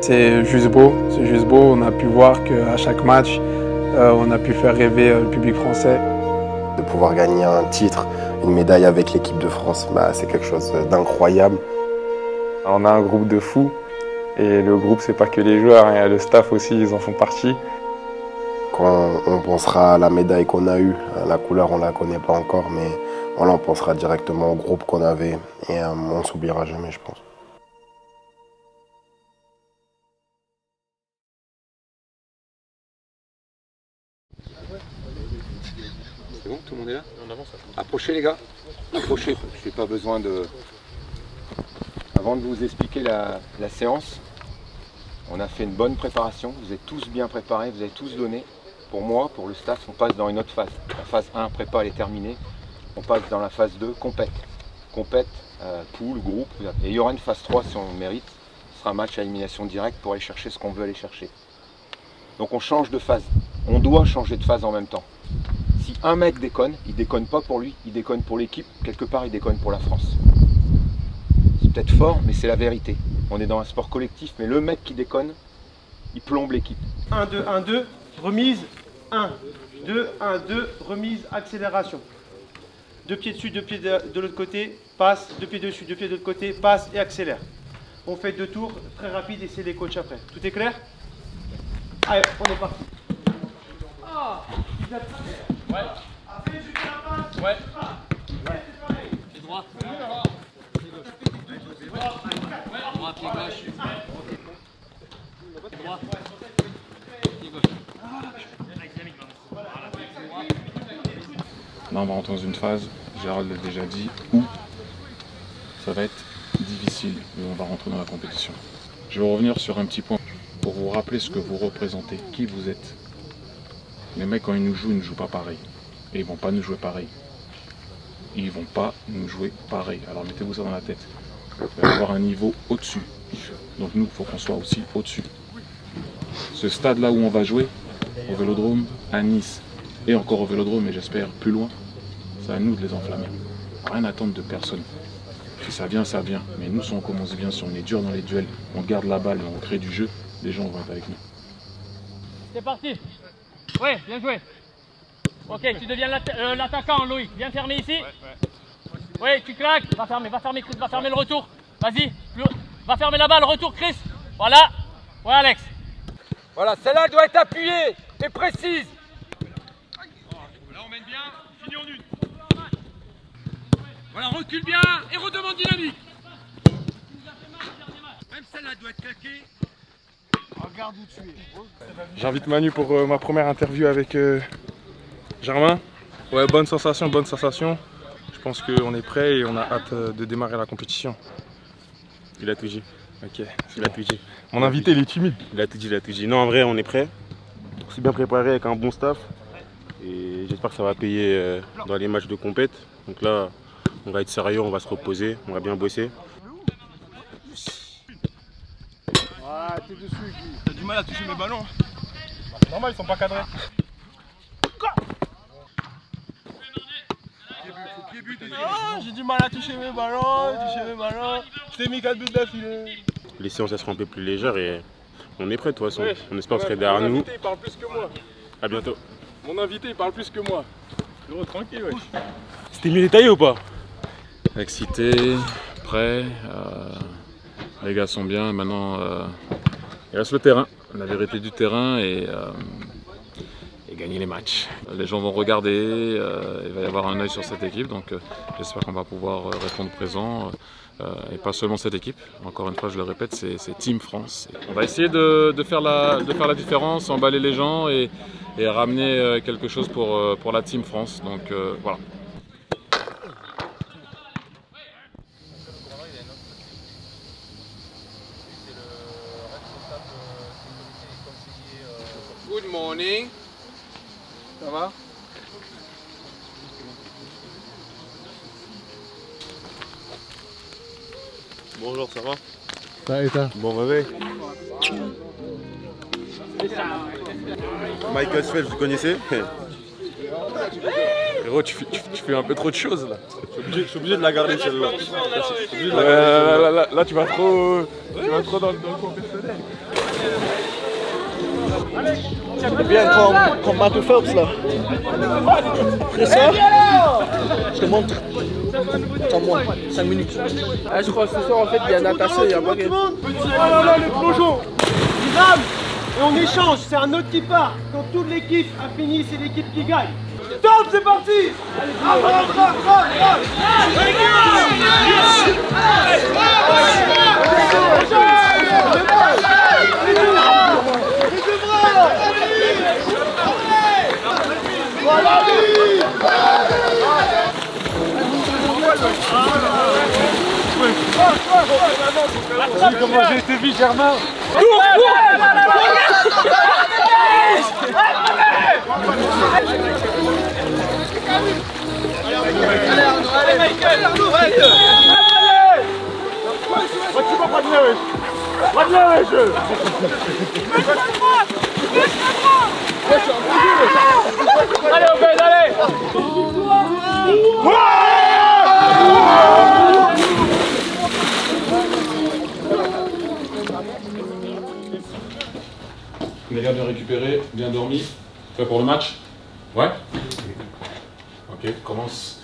C'est juste beau, c'est juste beau. On a pu voir qu'à chaque match, on a pu faire rêver le public français. De pouvoir gagner un titre, une médaille avec l'équipe de France, c'est quelque chose d'incroyable. On a un groupe de fous et le groupe, c'est pas que les joueurs, hein, le staff aussi, ils en font partie. Quand on pensera à la médaille qu'on a eue, la couleur on la connaît pas encore, mais voilà, on pensera directement au groupe qu'on avait et on s'oubliera jamais, je pense. C'est bon, tout le monde est là? On avance. Approchez les gars, approchez, je n'ai pas besoin de... Avant de vous expliquer la séance, on a fait une bonne préparation, vous êtes tous bien préparés, vous avez tous donné. Pour moi, pour le staff, on passe dans une autre phase. La phase 1, prépa, elle est terminée. On passe dans la phase 2, compète. Compète, poule, groupe. Et il y aura une phase 3 si on le mérite. Ce sera un match à élimination directe pour aller chercher ce qu'on veut aller chercher. Donc on change de phase. On doit changer de phase en même temps. Si un mec déconne, il déconne pas pour lui, il déconne pour l'équipe. Quelque part, il déconne pour la France. C'est peut-être fort, mais c'est la vérité. On est dans un sport collectif, mais le mec qui déconne, il plombe l'équipe. 1, 2, 1, 2, remise, 1, 2, 1, 2, remise, accélération. 2 pieds dessus, 2 pieds de l'autre côté, passe, 2 pieds dessus, 2 pieds de l'autre côté, passe et accélère. On fait 2 tours, très rapide et c'est les coachs après. Tout est clair? Allez, on est parti. Ah, ouais. Après, je fais la passe. Ouais. Pied droit. Pied gauche. Droit, pied gauche. Pied droit. Pied gauche. Là, on va rentrer dans une phase, Gérald l'a déjà dit, où ça va être difficile, mais on va rentrer dans la compétition. Je vais revenir sur un petit point pour vous rappeler ce que vous représentez, qui vous êtes. Les mecs, quand ils ne jouent pas pareil. Et ils vont pas nous jouer pareil. Ils vont pas nous jouer pareil. Alors mettez-vous ça dans la tête. Il va y avoir un niveau au-dessus. Donc nous, il faut qu'on soit aussi au-dessus. Ce stade-là où on va jouer, au Vélodrome, à Nice, et encore au Vélodrome, mais j'espère plus loin, c'est à nous de les enflammer. Rien attendre de personne. Si ça vient, ça vient. Mais nous, si on commence bien, si on est dur dans les duels, on garde la balle et on crée du jeu, les gens vont être avec nous. C'est parti. Oui, bien joué. Ok, tu deviens l'attaquant, Loïc. Viens fermer ici. Oui, tu claques. Va fermer, Chris, va fermer le retour. Vas-y, va fermer la balle, retour, Chris. Voilà. Ouais, Alex. Voilà, celle-là doit être appuyée et précise. Là, on mène bien, fini en une. Voilà, recule bien et redemande dynamique. Même celle-là doit être claquée. Regarde où tu es. J'invite Manu pour ma première interview avec Germain. Ouais, bonne sensation, bonne sensation. Je pense qu'on est prêt et on a hâte de démarrer la compétition. Il a tout dit. Ok, Il a tout dit. Mon invité, il est timide. Il a tout dit, il a tout dit. Non, en vrai, on est prêt. On s'est bien préparé avec un bon staff. Et j'espère que ça va payer dans les matchs de compète. Donc là, on va être sérieux, on va se reposer, on va bien bosser. Ah, t'es dessus, Guy. T'as du mal à toucher mes ballons. Normal, ils sont pas cadrés. Ah, j'ai du mal à toucher mes ballons, Je t'ai mis 4 buts d'affilée. Les séances, elles seront un peu plus légères et on est prêt de toute façon. Ouais. On espère que vous serez derrière nous. Mon invité, il parle plus que moi. À bientôt. Mon invité, il parle plus que moi. Gros, tranquille, wesh. C'était mieux détaillé ou pas? Excité, prêt, les gars sont bien, maintenant il reste le terrain, la vérité du terrain et gagner les matchs. Les gens vont regarder, il va y avoir un œil sur cette équipe, donc j'espère qu'on va pouvoir répondre présent. Et pas seulement cette équipe, encore une fois je le répète, c'est Team France. On va essayer de faire la différence, emballer les gens et ramener quelque chose pour la Team France, donc voilà. Good morning. Ça va? Bonjour, ça va? Ça et toi? Bon réveil. Michael Phelps, vous connaissez? Frérot, tu fais un peu trop de choses là. Je suis obligé de la garder celle-là. Là, tu vas trop dans le coin personnel. Viens comme Michael Phelps là. Fais ça. Je te montre. Attends moi, 5 minutes. Ah, je crois que ce soir en fait il y a natation, il y a pas de... Oh là là, le plongeon. Il rame et on échange, c'est un autre qui part. Quand toute l'équipe a fini, c'est l'équipe qui gagne. Top, c'est parti. Comment j'ai été vite, Germain. Allez, Michael, allez, Obed, allez. Les gars, bien récupérés, bien dormi. Prêt pour le match? Ouais? Ok, commence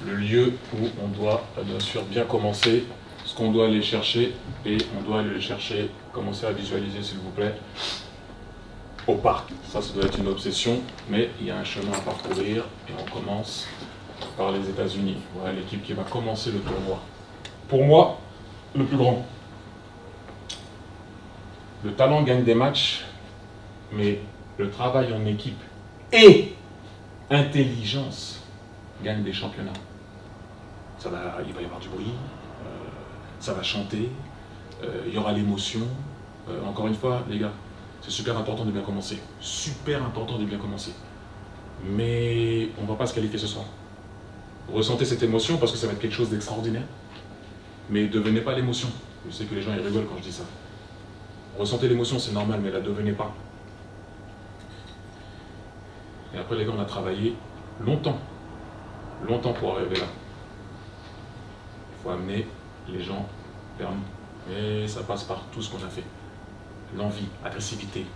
le lieu où on doit bien sûr bien commencer, ce qu'on doit aller chercher, et on doit aller chercher, commencer à visualiser s'il vous plaît, au parc. Ça doit être une obsession, mais il y a un chemin à parcourir et on commence par les États-Unis. Voilà l'équipe qui va commencer le tournoi. Pour moi, le plus grand. Le talent gagne des matchs, mais le travail en équipe et intelligence gagne des championnats. Il va y avoir du bruit, ça va chanter, il y aura l'émotion. Encore une fois, les gars, c'est super important de bien commencer. Super important de bien commencer. Mais on ne va pas se qualifier ce soir. Ressentez cette émotion parce que ça va être quelque chose d'extraordinaire. Mais devenez pas l'émotion. Je sais que les gens ils rigolent quand je dis ça. Ressentez l'émotion, c'est normal, mais la devenez pas. Et après, les gars, on a travaillé longtemps pour arriver là. Il faut amener les gens vers nous. Et ça passe par tout ce qu'on a fait. L'envie, l'agressivité,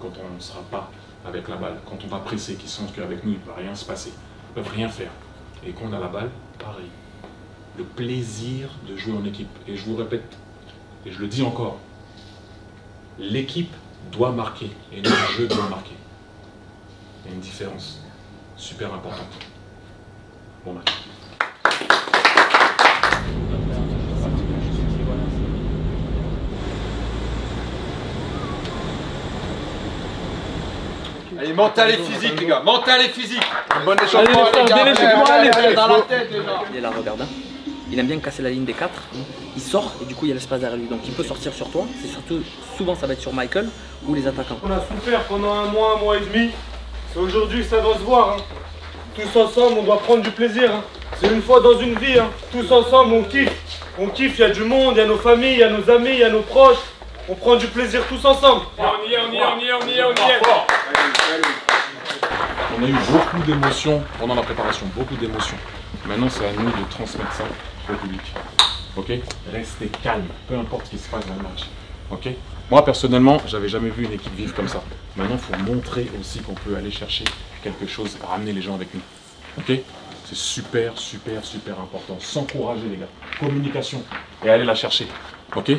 quand on ne sera pas avec la balle, quand on va presser, qu'ils sentent qu'avec nous, il ne va rien se passer, ils ne peuvent rien faire. Et quand on a la balle, pareil. Le plaisir de jouer en équipe. Et je vous répète, et je le dis encore, l'équipe doit marquer et le jeu doit marquer. Il y a une différence super importante. Bon match. Allez, mental et physique, les gars. Mental et physique. Bonne échauffement, les gars. Allez, dans la tête, les gars. Il est là, regarde. Il aime bien casser la ligne des 4. Il sort et du coup il y a l'espace derrière lui. Donc il peut sortir sur toi. C'est surtout, souvent ça va être sur Michael ou les attaquants. On a souffert pendant un mois et demi. Et aujourd'hui ça doit se voir. Hein. Tous ensemble, on doit prendre du plaisir. Hein. C'est une fois dans une vie. Hein. Tous ensemble, on kiffe. On kiffe, il y a du monde, il y a nos familles, il y a nos amis, il y a nos proches. On prend du plaisir tous ensemble. On y est. On a eu beaucoup d'émotions pendant la préparation, beaucoup d'émotions. Maintenant, c'est à nous de transmettre ça au public. Ok? Restez calme, peu importe ce qui se passe dans le match. Ok? Moi, personnellement, j'avais jamais vu une équipe vive comme ça. Maintenant, il faut montrer aussi qu'on peut aller chercher quelque chose, ramener les gens avec nous. Ok? C'est super important. S'encourager, les gars. Communication. Et aller la chercher. Ok?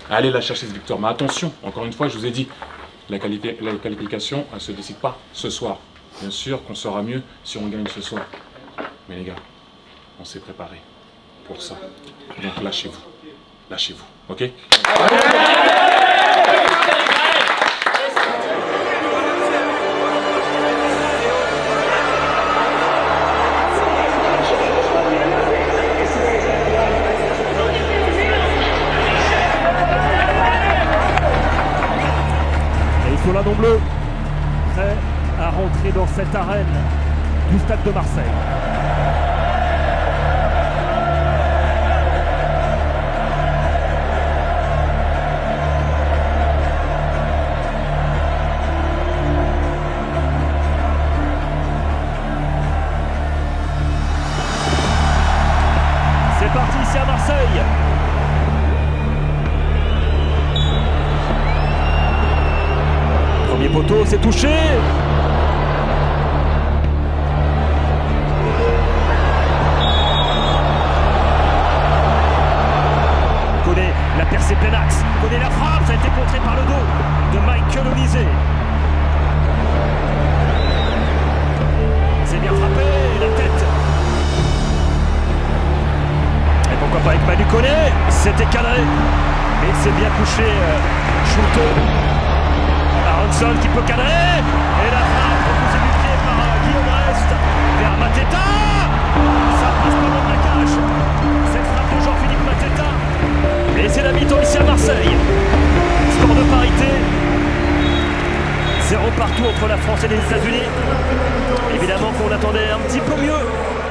Allez la chercher cette victoire. Mais attention, encore une fois, je vous ai dit, la qualification, elle ne se décide pas ce soir. Bien sûr qu'on sera mieux si on gagne ce soir. Mais les gars, on s'est préparé pour ça. Donc lâchez-vous. Lâchez-vous. Ok? Soladon bleu, prêt à rentrer dans cette arène du Stade de Marseille. poteau, c'est touché. Connaît la percée plein axe, connaît la frappe, ça a été contré par le dos de Michael Olise. C'est bien frappé, la tête. Et pourquoi pas avec Manu Koné, c'était cadré. Mais il s'est bien couché, Schulte. Aronson qui peut cadrer. Et la frappe repoussée du pied par Guillaume Rest vers Mateta. Ça passe pas loin de la cage. Cette frappe de Jean-Philippe Mateta. Et c'est la mi-temps ici à Marseille. Score de parité. 0 partout entre la France et les États-Unis. Évidemment qu'on attendait un petit peu mieux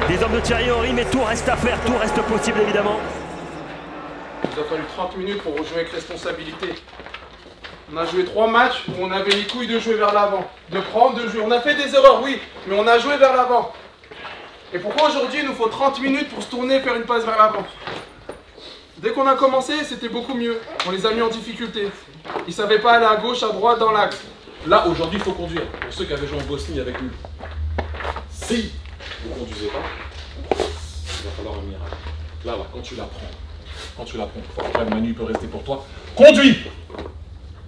des hommes de Thierry Henry, mais tout reste à faire, tout reste possible évidemment. Il nous a fallu 30 minutes pour rejouer avec responsabilité. On a joué 3 matchs où on avait les couilles de jouer vers l'avant, de prendre, de jouer. On a fait des erreurs, oui, mais on a joué vers l'avant. Et pourquoi aujourd'hui il nous faut 30 minutes pour se tourner et faire une passe vers l'avant? Dès qu'on a commencé, c'était beaucoup mieux. On les a mis en difficulté. Ils ne savaient pas aller à gauche, à droite, dans l'axe. Là, aujourd'hui, il faut conduire. Pour ceux qui avaient joué en Bosnie avec nous, si vous ne conduisez pas, il va falloir un miracle. Là, quand tu la prends, après Manu peut rester pour toi. Conduis!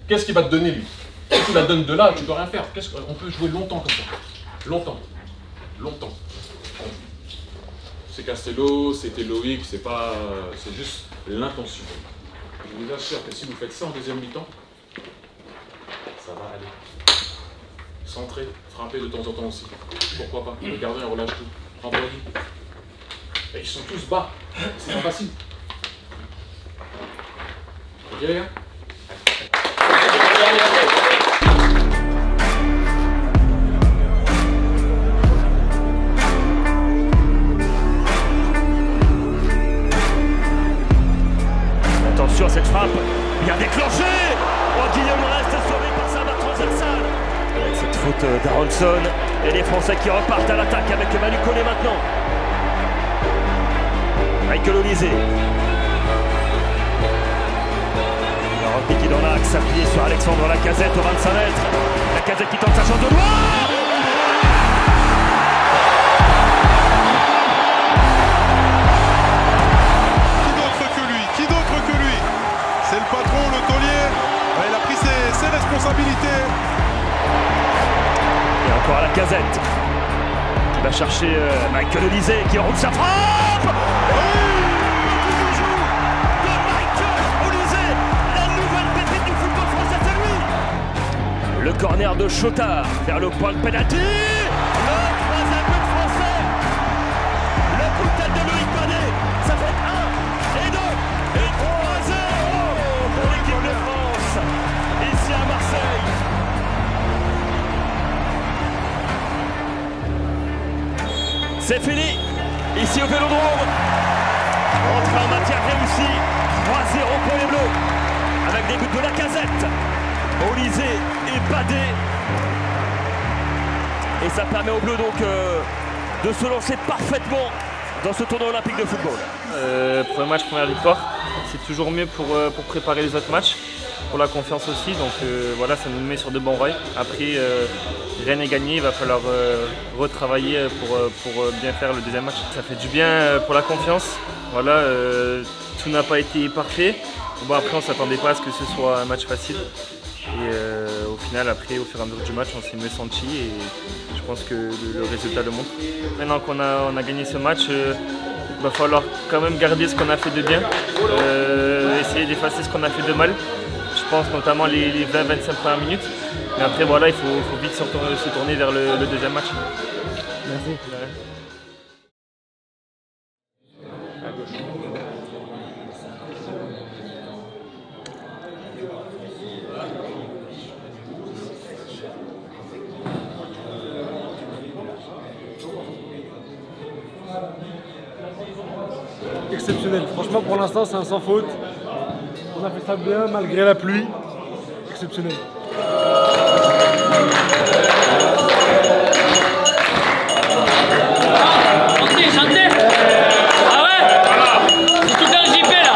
Qu'est-ce qu'il va te donner, lui? Si tu la donnes de là, tu peux rien faire. On peut jouer longtemps comme ça. Longtemps. C'est Castello, c'était Loïc, c'est juste l'intention. Je vous assure que si vous faites ça en deuxième mi-temps, ça va aller. Centrer, frapper de temps en temps aussi. Pourquoi pas? Le gardien relâche tout. Vendredi. Et ils sont tous bas. C'est pas facile. Ok les gars? Attention à cette frappe, bien déclenchée. Oh, Guillaume reste sauvé par sa barre transversale. Avec cette faute d'Aronson et les Français qui repartent à l'attaque avec Manu Koné maintenant. Michael Olise. Qui est dans l'axe, appuyé sur Alexandre Lacazette au 25 mètres. Lacazette qui tente sa chance de droit. Qui d'autre que lui? C'est le patron, le taulier. Il a pris ses responsabilités. Et encore Lacazette qui va chercher Michael Olise qui enroule sa frappe. Le corner de Chotard vers le point de pénalty. Le troisième but français. Le coup de tête de Loïc Badet. Ça fait 1 et 2 et 3-0 pour l'équipe de France. Ici à Marseille. C'est fini. Ici au Vélodrome. Entrée en matière réussie. 3-0 pour les Bleus. Avec des buts de Lacazette, Olise et Badet. Et ça permet aux Bleus donc de se lancer parfaitement dans ce tournoi olympique de football. Premier match, première victoire. C'est toujours mieux pour préparer les autres matchs, pour la confiance aussi. Donc voilà, ça nous met sur de bons rails. Après, rien n'est gagné, il va falloir retravailler pour bien faire le deuxième match. Ça fait du bien pour la confiance. Voilà, tout n'a pas été parfait. Bon, après, on ne s'attendait pas à ce que ce soit un match facile. Et au final, après, au fur et à mesure du match, on s'est mieux senti et je pense que le résultat le montre. Maintenant qu'on a gagné ce match, il va falloir quand même garder ce qu'on a fait de bien, essayer d'effacer ce qu'on a fait de mal. Je pense notamment les 20-25 premières minutes. Mais après, voilà, il faut vite se tourner vers le deuxième match. Merci. Exceptionnel. Franchement, pour l'instant, c'est un sans faute. On a fait ça bien malgré la pluie. Exceptionnel. Chantez. Ah ouais. C'est tout un JP là.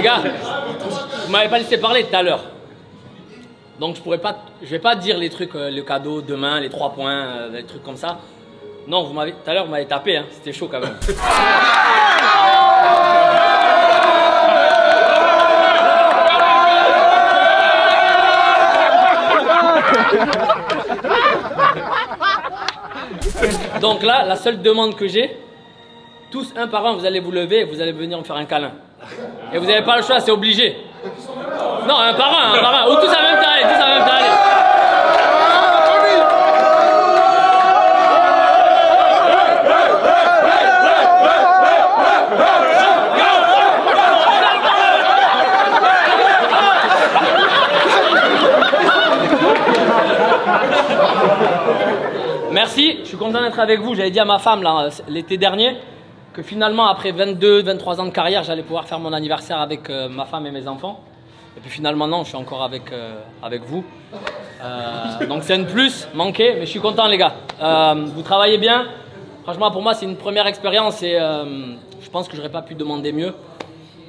Les gars, vous m'avez pas laissé parler tout à l'heure. Donc je vais pas dire les trucs, le cadeau demain, les 3 points, des trucs comme ça. Non, tout à l'heure vous m'avez tapé, hein. C'était chaud quand même. Donc là, la seule demande que j'ai, tous un par un, vous allez vous lever et vous allez venir me faire un câlin. Et vous n'avez pas le choix, c'est obligé. Non, un par un, ou tous en même temps, allez, tous en même temps, allez. Merci, je suis content d'être avec vous. J'avais dit à ma femme l'été dernier que finalement après 22-23 ans de carrière, j'allais pouvoir faire mon anniversaire avec ma femme et mes enfants. Et puis finalement non, je suis encore avec vous. Donc c'est un plus manqué, mais je suis content les gars. Vous travaillez bien. Franchement pour moi c'est une première expérience et je pense que j'aurais pas pu demander mieux.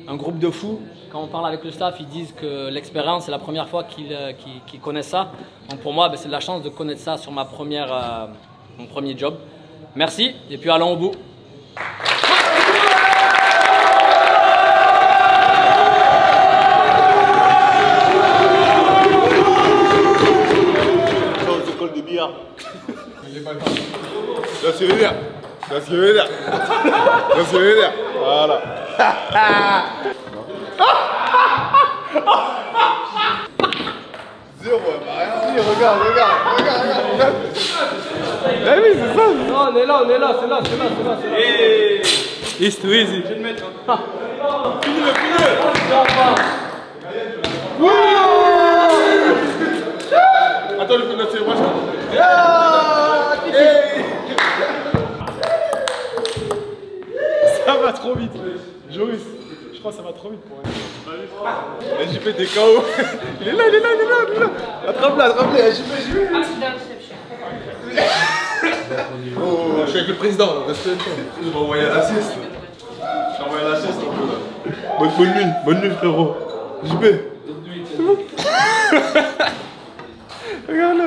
Un groupe de fous, quand on parle avec le staff, ils disent que l'expérience c'est la première fois qu'ils connaissent ça. Donc pour moi c'est de la chance de connaître ça sur mon premier job. Merci et puis allons au bout. De billard. Ça c'est vénère. Ça c'est vénère. Ça c'est vénère. Voilà. Zéro, bah rien. Regarde. Ah oui, c'est ça. Non, on est là, c'est là. East to easy. Je vais le mettre. Finis-le. Attends, le fait de moi Ça va trop vite. Joris, je crois que ça va trop vite pour elle. JP t'es KO. Il est là. Attrape-le, JP. Oh, je suis avec le président, reste là. Je vais envoyer un assist. Bonne nuit frérot. JP. C'est bon. Regarde-le.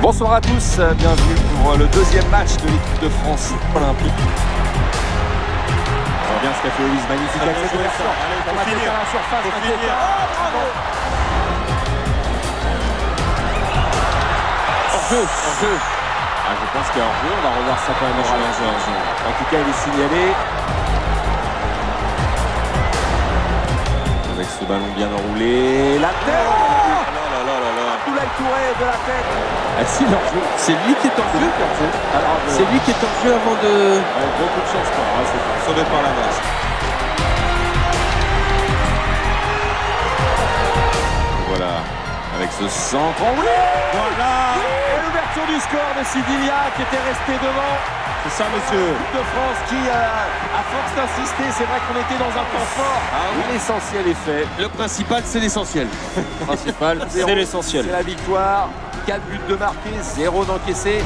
Bonsoir à tous, bienvenue pour le deuxième match de l'équipe de France olympique. On voit bien ce qu'a fait Elise, magnifique accès d'ouverture. On va finir la surface. Hors-jeu. Je pense qu'il y a hors-jeu, on va revoir ça quand même en jeu. En tout cas, il est signalé. Avec ce ballon bien enroulé. La tête. Abdoulaye Touré de la tête. Ah si, l'hors-jeu. C'est lui qui est en jeu. C'est lui qui est en jeu avant de... Ouais, beaucoup de chance pour moi, c'est sauvé par la masse. Voilà, avec ce centre. Oh oui, voilà. Et l'ouverture du score de Sidilia qui était resté devant. C'est ça, monsieur. L'équipe de France qui, à force d'insister, c'est vrai qu'on était dans un temps fort. L'essentiel est fait. Le principal, c'est l'essentiel. Le principal, c'est l'essentiel. C'est la victoire. 4 buts de marqués, 0 d'encaissés.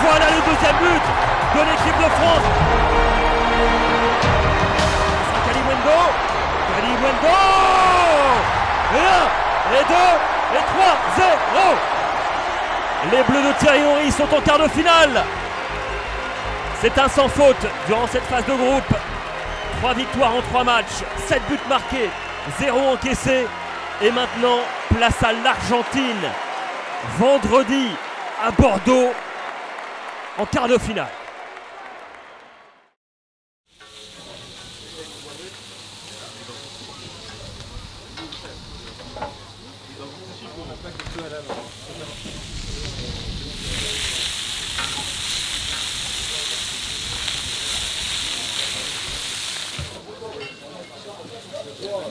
Voilà le deuxième but de l'équipe de France. C'est Kalimundo. Et 1, et 2, et 3, 0. Les Bleus de Thierry Henry sont en quart de finale. C'est un sans faute durant cette phase de groupe. 3 victoires en 3 matchs, 7 buts marqués, 0 encaissés. Et maintenant, place à l'Argentine. Vendredi à Bordeaux. En quart de finale.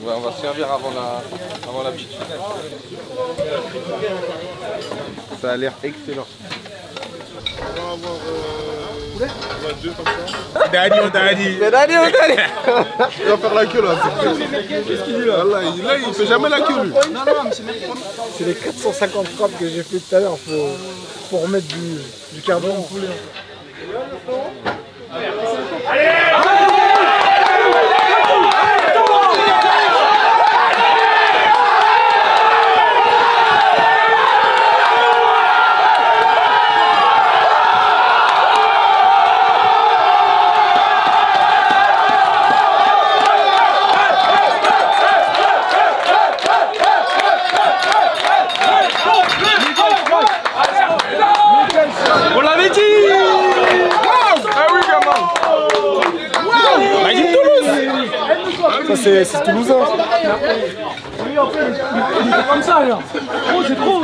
On va se servir avant la petite finale. Ça a l'air excellent. On va avoir deux comme ça. Dani. Il va faire la queue là. Qu'est-ce qu'il dit là? Là, il fait jamais la queue lui. Non, mais c'est mercredi. C'est les 450 frappes que j'ai fait tout à l'heure. Faut remettre du carburant au poulet. On l'avait dit. Ah oui, gamin. Bah, il dit Toulouse. Ça c'est toulousain. Oui, en fait, il était comme ça là. Oh, c'est trop.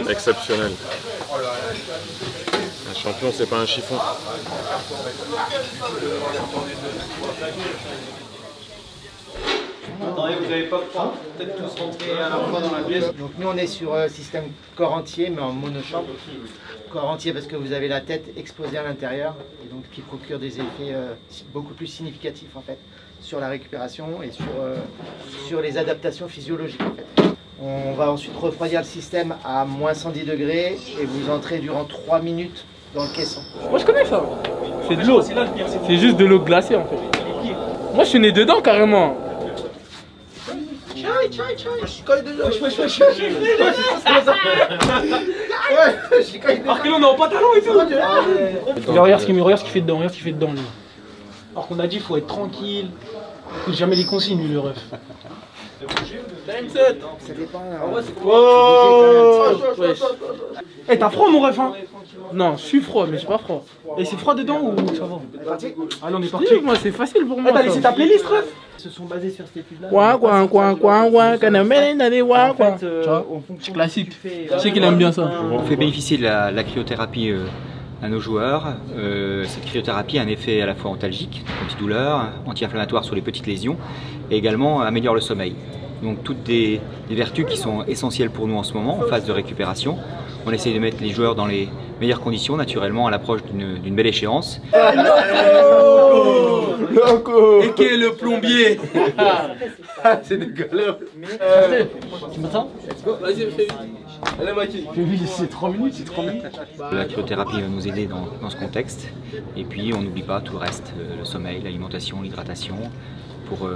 Exceptionnel. Un champion, c'est pas un chiffon. Attendez, vous n'avez pas peut-être tous rentré à la fois dans la pièce. Donc nous on est sur système corps entier mais en monochambre. Corps entier parce que vous avez la tête exposée à l'intérieur, et donc qui procure des effets beaucoup plus significatifs en fait sur la récupération et sur les adaptations physiologiques en fait. On va ensuite refroidir le système à moins 110 degrés et vous entrez durant 3 minutes dans le caisson. Moi je connais ça. C'est de l'eau. C'est juste de l'eau glacée en fait. Moi je suis né dedans carrément. Alors que là on est en pantalon et tout. Regarde ce qu'il fait dedans, regarde ce qu'il fait dedans lui. Alors qu'on a dit faut être tranquille, faut jamais les consignes lui le ref. Time set. Ça dépend. Eh t'as froid mon ref hein? Non, je suis froid mais j'ai pas froid. Et c'est froid dedans ou ça va? Allez on est parti. Moi c'est facile pour moi. T'as laissé ta playlist ref? Ils se sont basés sur cette étude-là. C'est classique. Je sais qu'il aime bien ça. On fait bénéficier de la cryothérapie à nos joueurs. Cette cryothérapie a un effet à la fois antalgique, antidouleur, anti-inflammatoire sur les petites lésions, et également améliore le sommeil. Donc toutes des vertus qui sont essentielles pour nous en ce moment, en phase de récupération. On essaye de mettre les joueurs dans les meilleures conditions, naturellement à l'approche d'une belle échéance. Et qui est le plombier? C'est dégueulasse. Tu m'entends? Vas-y, fais vite. Allez, Maki. Fais vite, c'est 3 minutes, c'est 3 minutes. La cryothérapie va nous aider dans ce contexte. Et puis on n'oublie pas tout le reste, le sommeil, l'alimentation, l'hydratation, pour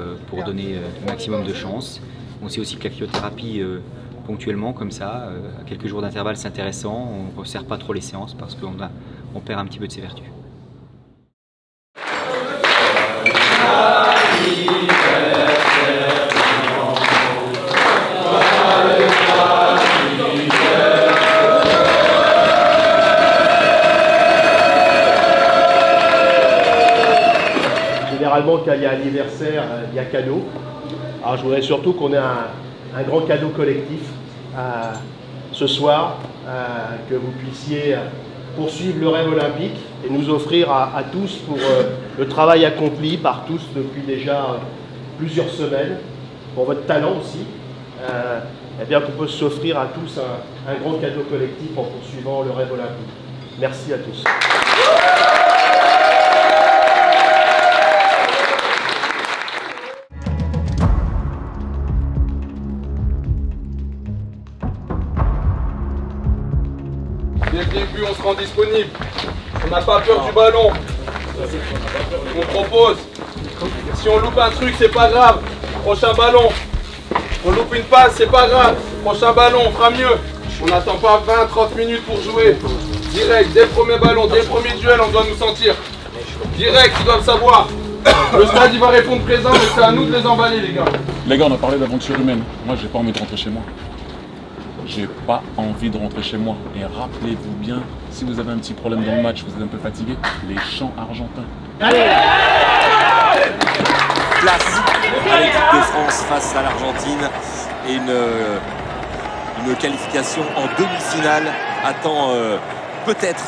donner le maximum de chance. On sait aussi que la cryothérapie, ponctuellement comme ça, à quelques jours d'intervalle, c'est intéressant. On ne resserre pas trop les séances parce qu'on perd un petit peu de ses vertus. Généralement, quand il y a anniversaire, il y a cadeau. Alors, je voudrais surtout qu'on ait un grand cadeau collectif ce soir, que vous puissiez poursuivre le rêve olympique et nous offrir à tous pour le travail accompli par tous depuis déjà plusieurs semaines, pour votre talent aussi, eh bien qu'on peut s'offrir à tous un grand cadeau collectif en poursuivant le rêve olympique. Merci à tous. Dès le début, on se rend disponible. On n'a pas peur du ballon. On propose. Si on loupe un truc, c'est pas grave. Prochain ballon. On loupe une passe, c'est pas grave. Prochain ballon, on fera mieux. On n'attend pas 20-30 minutes pour jouer. Direct, dès le premier ballon, dès le premier duel, on doit nous sentir. Direct, ils doivent savoir. Le stade, il va répondre présent, mais c'est à nous de les emballer, les gars. Les gars, on a parlé d'aventure humaine. Moi, j'ai pas envie de rentrer chez moi. J'ai pas envie de rentrer chez moi. Et rappelez-vous bien, si vous avez un petit problème dans le match, vous êtes un peu fatigué, les chants argentins. Allez, place à l'équipe de France face à l'Argentine et une qualification en demi-finale attend peut-être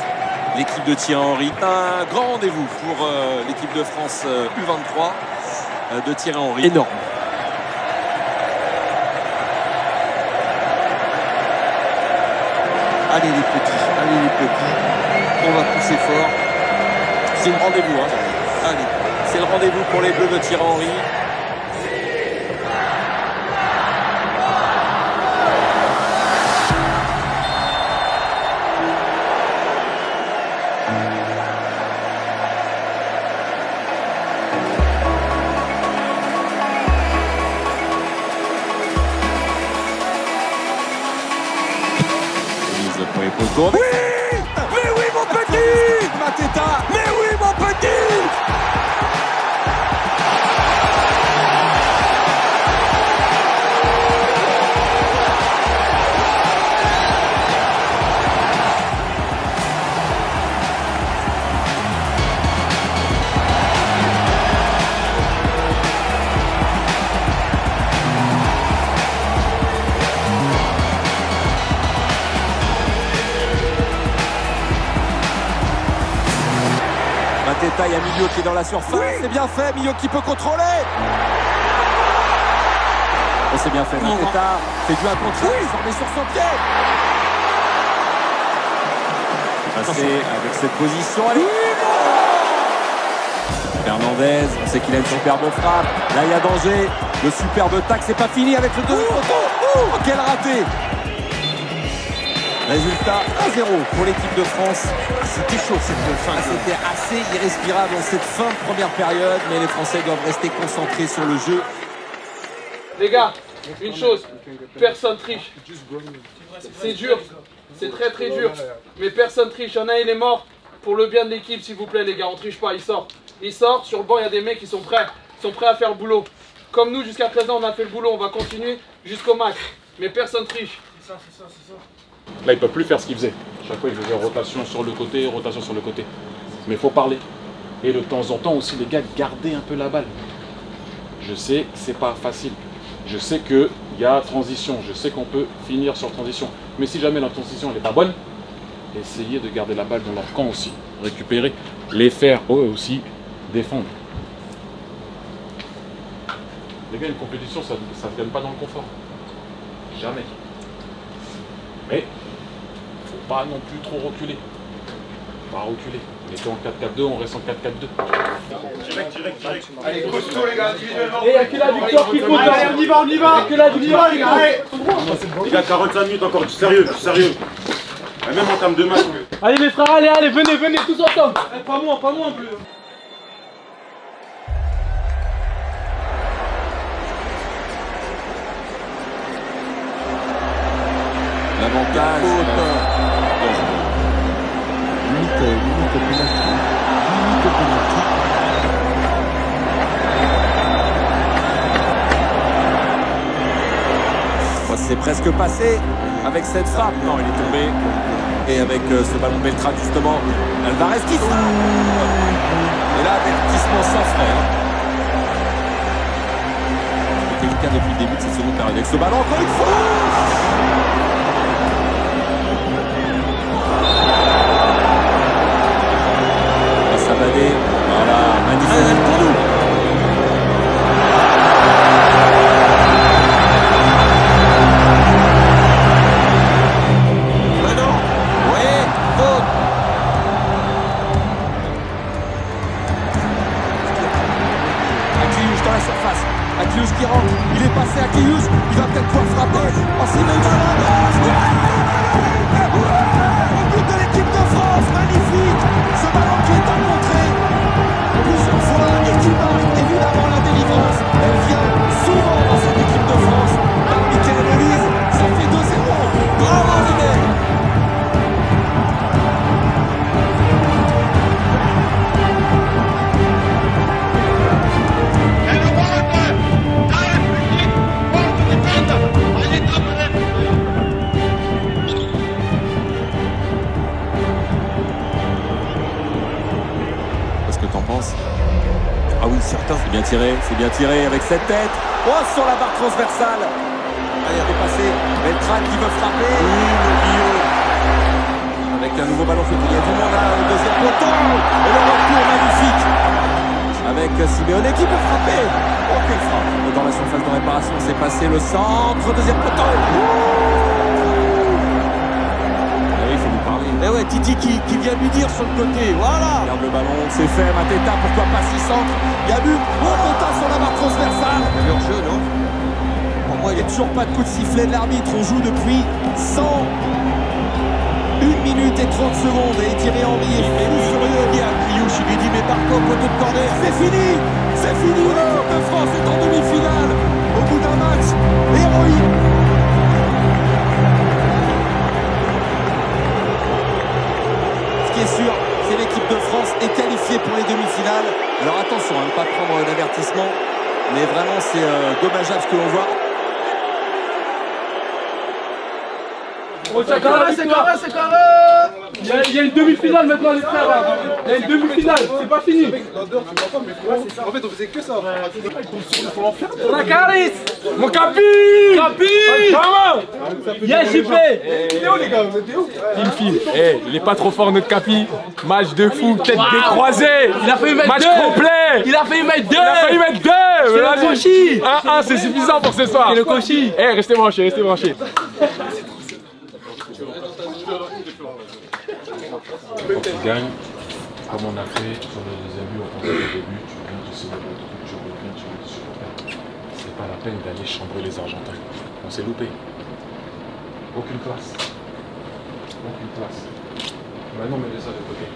l'équipe de Thierry Henry. Un grand rendez-vous pour l'équipe de France U23 de Thierry Henry. Énorme. Allez les petits, allez les petits. On va pousser fort. C'est le rendez-vous, hein. Allez, c'est le rendez-vous pour les Bleus de Thierry Henry. Pour les poteaux. Oui, mais oui mon petit Mateta, mais oui mon petit. Mateta, il y a Milieu qui est dans la surface, oui. C'est bien fait, Milieu qui peut contrôler. Et c'est bien fait, Mateta fait du 1 contre 1, il s'en met sur son pied. Passé avec cette position, allez. Fernandez, on sait qu'il a une superbe frappe. Là, il y a danger. Le superbe tac, c'est pas fini avec le deuxième poteau. Oh, quel raté! Résultat 1-0 pour l'équipe de France. C'était chaud cette fin. C'était assez irrespirable en cette fin de première période, mais les Français doivent rester concentrés sur le jeu. Les gars, une chose, personne triche. C'est dur, c'est très très dur, mais personne triche. Il y en a, il est mort. Pour le bien de l'équipe, s'il vous plaît les gars, on triche pas, il sort. Il sort, sur le banc, il y a des mecs qui sont prêts à faire le boulot. Comme nous, jusqu'à présent, on a fait le boulot, on va continuer jusqu'au match. Mais personne triche. C'est ça. Là, il ne peut plus faire ce qu'il faisait. Chaque fois, il faisait rotation sur le côté, rotation sur le côté. Mais il faut parler. Et de temps en temps aussi, les gars, garder un peu la balle. Je sais que c'est pas facile. Je sais qu'il y a transition. Je sais qu'on peut finir sur transition. Mais si jamais la transition n'est pas bonne, essayez de garder la balle dans leur camp aussi. Récupérer, les faire eux aussi défendre. Les gars, une compétition, ça ne gagne pas dans le confort. Jamais. Mais il ne faut pas non plus trop reculer. Pas reculer. On était en 4-4-2, on reste en 4-4-2. Direct. Allez, costaud les gars, individuellement. Et il n'y a que la victoire qui compte. Allez, on y va. Il n'y a que la victoire qui compte. Il y a 45 minutes encore, du sérieux. Même en termes de match. Allez mes frères, allez, venez tous ensemble. Pas moi en plus. L'avantage. C'est presque passé avec cette frappe. Non, il est tombé. Et avec ce ballon de Beltrame justement, Alvarez qui frappe. Et là, avertissement sans frais. C'était le cas depuis le début de cette seconde période. Avec ce ballon encore une fois. Savadé, voilà, magnifique pour nous. Maintenant, oui, faute. Akliouche dans la surface. Akliouche qui rentre, il est passé à Akliouche, il va peut-être pouvoir frapper. Oh, c'est le but de l'équipe de France, magnifique. Ce ballon qui est encontré plusieurs fois et qui marque évidemment la délivrance. Elle vient souvent dans cette équipe de France. Michael Olise, ça fait 2-0. Bravo Vinay. Ah oui, certain. C'est bien tiré avec cette tête. Oh, sur la barre transversale. Allez, repassé. Beltrame qui veut frapper. Avec un nouveau ballon fait. Il y a du monde là, le deuxième poteau. Et le retour magnifique. Avec Simeone qui peut frapper. Oh, quelle frappe. Dans la surface de réparation, c'est passé le centre. Deuxième poteau. Oui, Et ouais, Titi qui vient lui dire sur le côté. Voilà. Regarde le ballon, c'est fait. Mateta, pourquoi pas 6 centres. Il y a but. Mateta sur la barre transversale. Leur jeu, non? Pour moi, il n'y a toujours pas de coup de sifflet de l'arbitre. On joue depuis 1 minute et 30 secondes. Et Thierry Henry est fou furieux. Il y a Kriouche, il lui dit mais par contre, poteau de corner. C'est fini. C'est fini. L'équipe de France est en demi-finale. Au bout d'un match héroïque. Ce qui est sûr, c'est l'équipe de France est qualifiée pour les demi-finales. Alors attention à ne pas prendre d'avertissement. Mais vraiment, c'est dommageable ce que l'on voit. C'est carré, c'est carré, c'est carré. Il y a une demi-finale maintenant les frères. Il y a une demi-finale, c'est pas fini. En fait on faisait que ça. La Caris. Mon capi. Capi. Y'a JP. Vidéo les gars, vous êtes où? Il file. Eh, il est pas trop fort notre capi. Match de fou, tête décroisée. Il a failli mettre match 2. Complet. Il a failli mettre 2. Il a failli mettre 2. C'est le cochi. 1-1, c'est suffisant pour ce soir. C'est le cochi. Eh, restez branchés, restez branchés. Quand tu gagnes, comme on a fait sur les abus, on fait au début, tu viens, tu sais le truc, tu reviens, tu reviens. C'est pas la peine d'aller chambrer les Argentins. On s'est loupé. Aucune classe. Aucune classe. Maintenant, mettez ça de côté.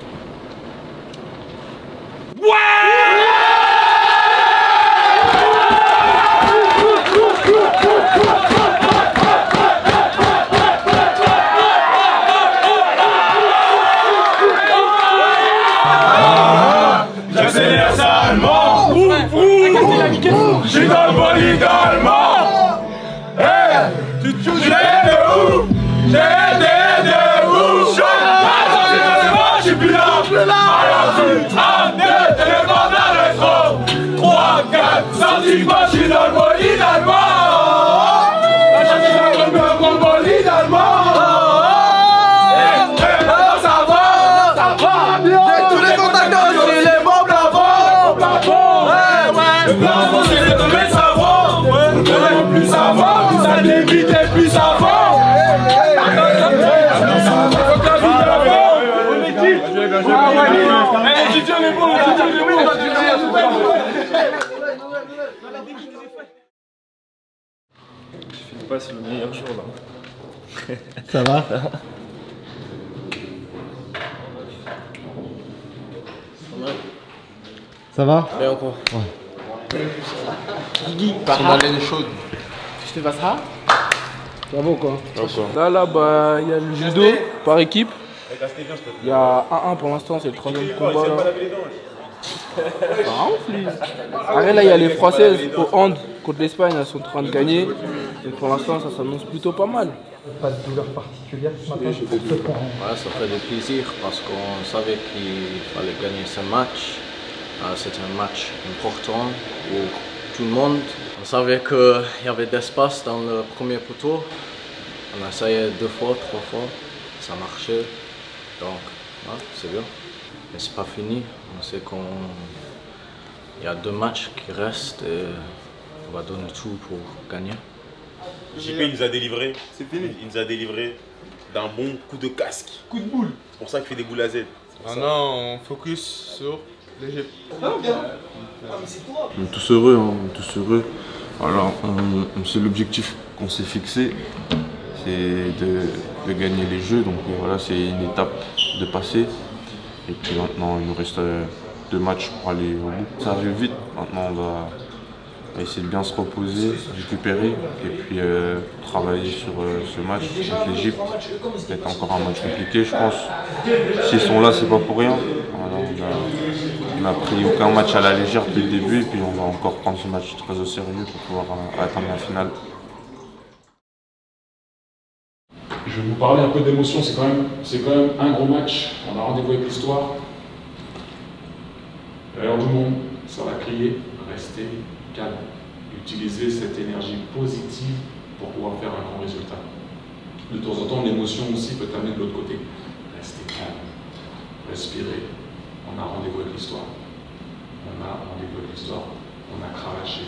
J'accélère salement. Je suis dans le bolide allemand. Hey, tu te de où? J'ai de où? Je suis plus là. Alors tu amenes le mandat de trop. 3, 4, 5, 6 fois, je suis dans le bolide allemand. Je suis dans le bolide allemand. Ça va bien. Tous les contacts, c'est les bons plafonds. Le plafond, c'est les tombées savants. Plus ça va, plus ça débite et plus ça va. Je passe le meilleur jour là. Ça va? Ça va? Bien encore. Ouais. Guigui, son haleine chaude. Je te passe ça? Ça va ou quoi? Là, bah, il y a le judo par équipe. Il y a 1-1 pour l'instant, c'est le 3e combat. Là. Après, là, il y a les Françaises au hand contre l'Espagne, elles sont en train de gagner. Donc pour l'instant, ça s'annonce plutôt pas mal. Pas de douleur particulière ce matin? Ouais, ça fait plaisir parce qu'on savait qu'il fallait gagner ce match. C'était un match important pour tout le monde. On savait qu'il y avait d'espace dans le premier poteau. On a essayé 2 fois, 3 fois, ça marchait. Donc, ouais, c'est bien. Mais c'est pas fini. On sait qu'il y a 2 matchs qui restent et on va donner tout pour gagner. JP nous a délivré. C'est fini. Il nous a délivré d'un bon coup de casque. Coup de boule. C'est pour ça qu'il fait des boules à Z. Maintenant, on focus sur l'Égypte. On est tous heureux, hein, on est tous heureux. Alors, c'est l'objectif qu'on s'est fixé, c'est de gagner les jeux. Donc voilà, c'est une étape de passer. Et puis maintenant, il nous reste 2 matchs pour aller au bout. Ça arrive vite. Maintenant, on va essayer de bien se reposer, récupérer et puis travailler sur ce match avec l'Égypte. C'est encore un match compliqué, je pense. S'ils sont là, c'est pas pour rien. Voilà, on n'a pris aucun match à la légère depuis le début et puis on va encore prendre ce match très au sérieux pour pouvoir atteindre la finale. Je vais vous parler un peu d'émotion, c'est quand même un gros match. On a rendez-vous avec l'histoire. Derrière du monde, ça va crier, restez calme. Utilisez cette énergie positive pour pouvoir faire un grand résultat. De temps en temps, l'émotion aussi peut t'amener de l'autre côté. Restez calme, respirez. On a rendez-vous avec l'histoire. On a rendez-vous avec l'histoire. On a cravaché.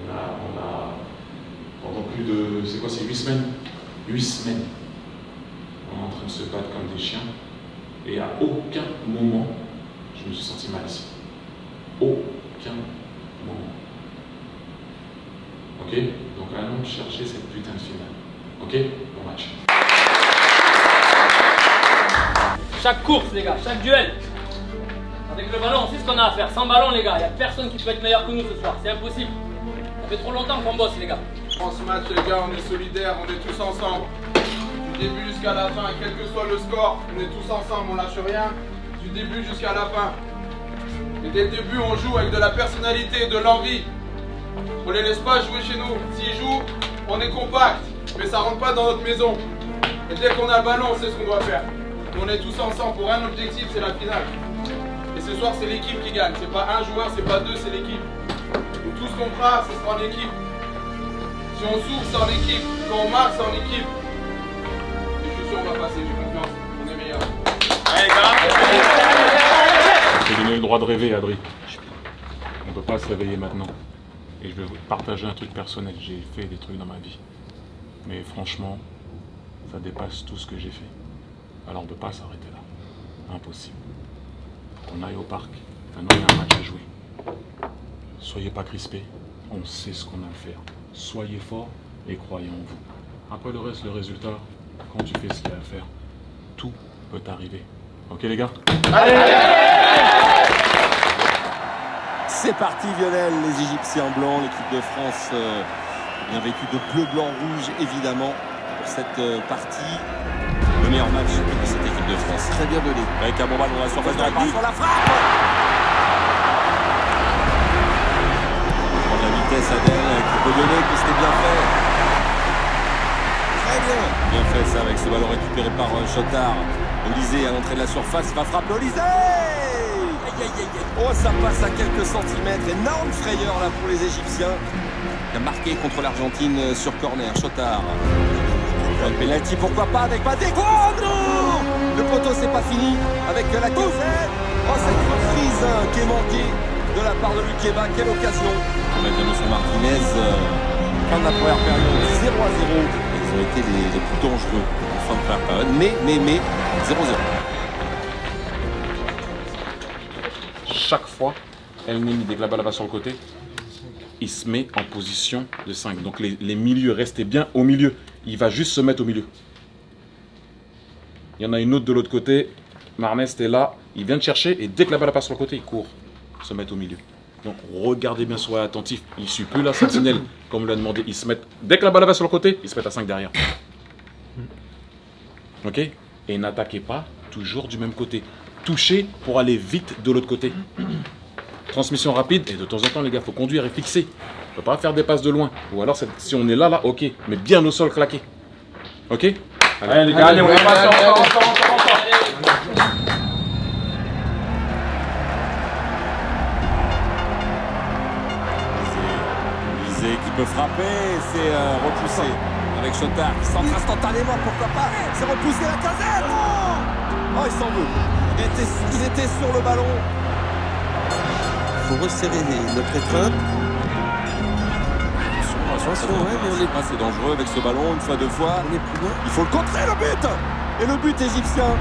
On a pendant plus de, c'est quoi, c'est 8 semaines. 8 semaines. On a entraîné train de se battre comme des chiens. Et à aucun moment, je me suis senti mal ici. Aucun moment. Ok? Donc allons chercher cette putain de finale. Ok? Bon match. Chaque course, les gars, chaque duel. Avec le ballon, on sait ce qu'on a à faire. Sans ballon, les gars, il n'y a personne qui peut être meilleur que nous ce soir. C'est impossible. Ça fait trop longtemps qu'on bosse, les gars. Dans ce match, les gars, on est solidaires, on est tous ensemble. Du début jusqu'à la fin, quel que soit le score, on est tous ensemble, on lâche rien. Du début jusqu'à la fin. Et dès le début, on joue avec de la personnalité, de l'envie. On les laisse pas jouer chez nous. S'ils jouent, on est compact, mais ça rentre pas dans notre maison. Et dès qu'on a le ballon, on sait ce qu'on doit faire. On est tous ensemble pour un objectif, c'est la finale. Et ce soir, c'est l'équipe qui gagne. C'est pas un joueur, c'est pas deux, c'est l'équipe. Donc tout ce qu'on fera, ce sera en équipe. Si on souffre, c'est en équipe. Quand on marque, c'est en équipe. Et je suis sûr, on va passer, j'ai confiance. On est meilleurs. Allez, Je t'ai donné le droit de rêver, Adri. On ne peut pas se réveiller maintenant. Et je vais vous partager un truc personnel. J'ai fait des trucs dans ma vie. Mais franchement, ça dépasse tout ce que j'ai fait. Alors on ne peut pas s'arrêter là. Impossible. On aille au parc. Maintenant, il y a un match à jouer. Soyez pas crispés. On sait ce qu'on a à faire. Soyez forts et croyez en vous. Après le reste, le résultat, quand tu fais ce qu'il y a à faire, tout peut arriver. Ok les gars? C'est parti Lionel, les Égyptiens blancs, l'équipe de France bien vécu de bleu, blanc, rouge évidemment pour cette partie. Le meilleur match de cette équipe de France. Très bien donné. Avec un bon ballon à la surface de la sur la frappe. Prendre la vitesse Adèle qui peut donner que c'était bien fait. Très bien. Bien fait ça avec ce ballon récupéré par Chotard. Olysée à l'entrée de la surface, va frapper Olysée. Oh, ça passe à quelques centimètres. Énorme frayeur là pour les Égyptiens. Qui a marqué contre l'Argentine sur corner. Chotard. Le penalty, pourquoi pas avec Badé. Oh non! Le poteau, c'est pas fini avec la Cazette. Oh, cette reprise qui est manquée de la part de Lukeba. Quelle occasion! Avec Emerson Martinez, fin de la première période, 0-0. Ils ont été les plus dangereux en fin de première période. Mais 0-0. Chaque fois, El Nini, dès que la balle va sur le côté, il se met en position de 5. Donc les milieux, restez bien au milieu. Il va juste se mettre au milieu. Il y en a une autre de l'autre côté. Marnest est là, il vient de chercher et dès que la balle passe sur le côté, il court. Se mettre au milieu. Donc regardez bien, soyez attentifs. Il ne suit plus la sentinelle comme on l'a demandé. Ils se mettent, dès que la balle va sur le côté, ils se mettent à 5 derrière. Ok? Et n'attaquez pas toujours du même côté. Touchez pour aller vite de l'autre côté. Transmission rapide et de temps en temps les gars, il faut conduire et fixer. On ne peut pas faire des passes de loin. Ou alors si on est là, ok. Mais bien au sol claqué. Ok? Allez les gars, allez, on va passer encore. Olysée qui peut frapper, c'est repoussé. Avec Chotard qui centre instantanément, pourquoi pas. C'est repoussé la Cazette. Oh, il s'en veut. Il était sur le ballon. Il faut resserrer notre étreinte. Attention, ouais, mais on est pas assez dangereux avec ce ballon, une fois, deux fois. On est plus loin. Il faut le contrer, le but. Et le but égyptien,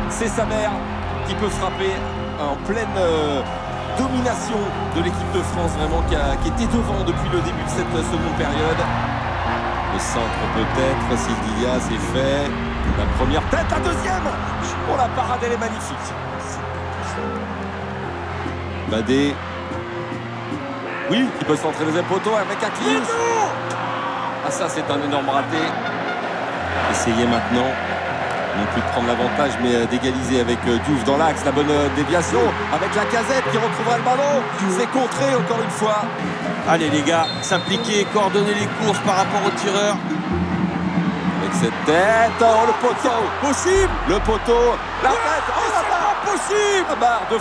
c'est sa mère qui peut frapper en pleine domination de l'équipe de France, vraiment, qui était devant depuis le début de cette seconde période. Le centre peut-être, Sildilia, c'est fait. La première tête, la deuxième. Oh, la parade, elle est magnifique. Badé. Oui, qui peut centrer le deuxième poteau avec Aklius. Ah, ça, c'est un énorme raté. Essayez maintenant, non plus de prendre l'avantage, mais d'égaliser avec Diouf dans l'axe. La bonne déviation avec la Cazette qui retrouvera le ballon. C'est contré encore une fois. Allez les gars, s'impliquer, coordonner les courses par rapport au tireur. Avec cette tête, oh le poteau, possible. Le poteau, la tête, oh c'est pas possible. La barre, deux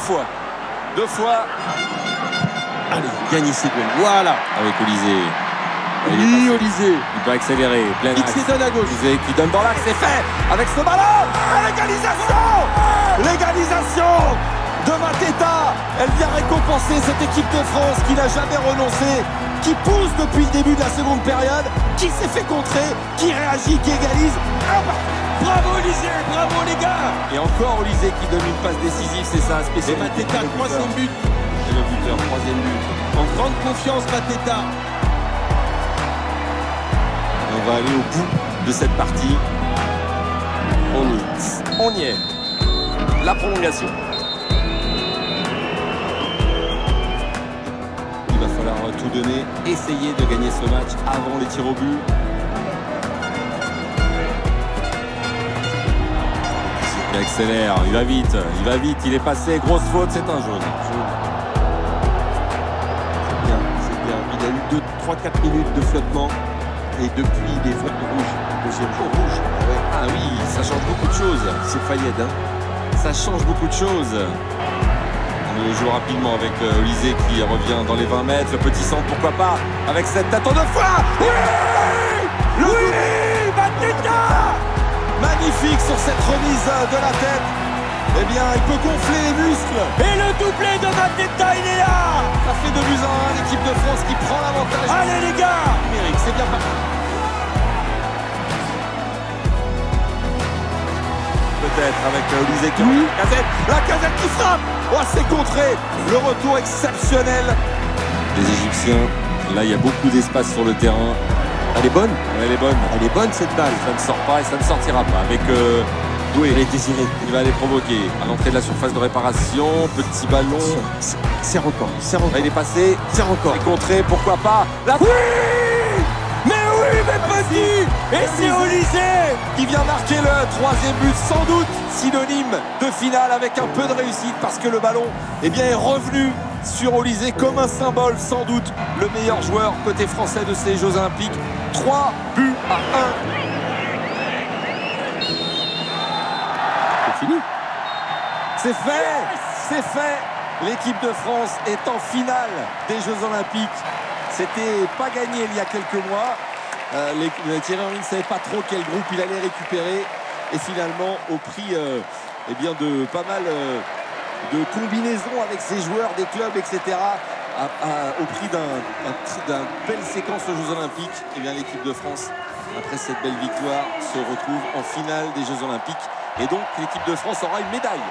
fois. Allez, gagnez ces duels. Voilà, avec Olysée. Oui, Olysée. Il peut accélérer, plein axe. Il donne à gauche. Olysée qui donne dans l'axe, c'est fait. Avec ce ballon, l'égalisation de Mateta. Elle vient récompenser cette équipe de France qui n'a jamais renoncé, qui pousse depuis le début de la seconde période, qui s'est fait contrer, qui réagit, qui égalise. Un partout. Bravo Olysée, bravo les gars. Et encore Olysée qui donne une passe décisive, c'est ça, un spécial. Mateta, troisième but. Et le buteur, troisième but. En grande confiance, Mateta. On va aller au bout de cette partie. On y est. La prolongation. Il va falloir tout donner, essayer de gagner ce match avant les tirs au but. Il accélère, il va vite, il est passé, grosse faute, c'est un jaune. C'est bien. Il a eu 3-4 minutes de flottement et depuis il est rouge. Deuxième jour rouge. Ah oui, ça change beaucoup de choses. C'est Fayed, hein. Ça change beaucoup de choses. On joue rapidement avec Olysée qui revient dans les 20 mètres. Le petit centre, pourquoi pas, avec cette tête en deux fois. Oui, Mateta. Magnifique sur cette remise de la tête. Eh bien, il peut gonfler les muscles. Et le doublé de Mateta, il est là. Ça fait 2-1, l'équipe de France qui prend l'avantage. Allez les gars, numérique, c'est bien parti. Peut-être avec Olysée qui la Casette qui frappe. Oh, c'est contré. Le retour exceptionnel des Égyptiens. Là, il y a beaucoup d'espace sur le terrain. Elle est bonne. Elle est bonne. Elle est bonne cette balle. Ça ne sort pas et ça ne sortira pas. Avec Doué. Elle est désirée. Il va aller provoquer à l'entrée de la surface de réparation. Petit ballon. C'est encore. Là, il est passé. C'est encore. C'est contré. Pourquoi pas. La... Oui, mais petit. Et c'est Olysée qui vient marquer le troisième but. Sans doute synonyme de finale avec un peu de réussite parce que le ballon est revenu sur Olysée comme un symbole, sans doute le meilleur joueur côté français de ces Jeux Olympiques. 3 buts à 1. C'est fini. C'est fait. L'équipe de France est en finale des Jeux Olympiques. C'était pas gagné il y a quelques mois. Thierry Henry ne savait pas trop quel groupe il allait récupérer. Et finalement, au prix de pas mal de combinaisons avec ses joueurs des clubs, etc., au prix d'une belle séquence aux Jeux Olympiques, l'équipe de France, après cette belle victoire, se retrouve en finale des Jeux Olympiques. Et donc, l'équipe de France aura une médaille.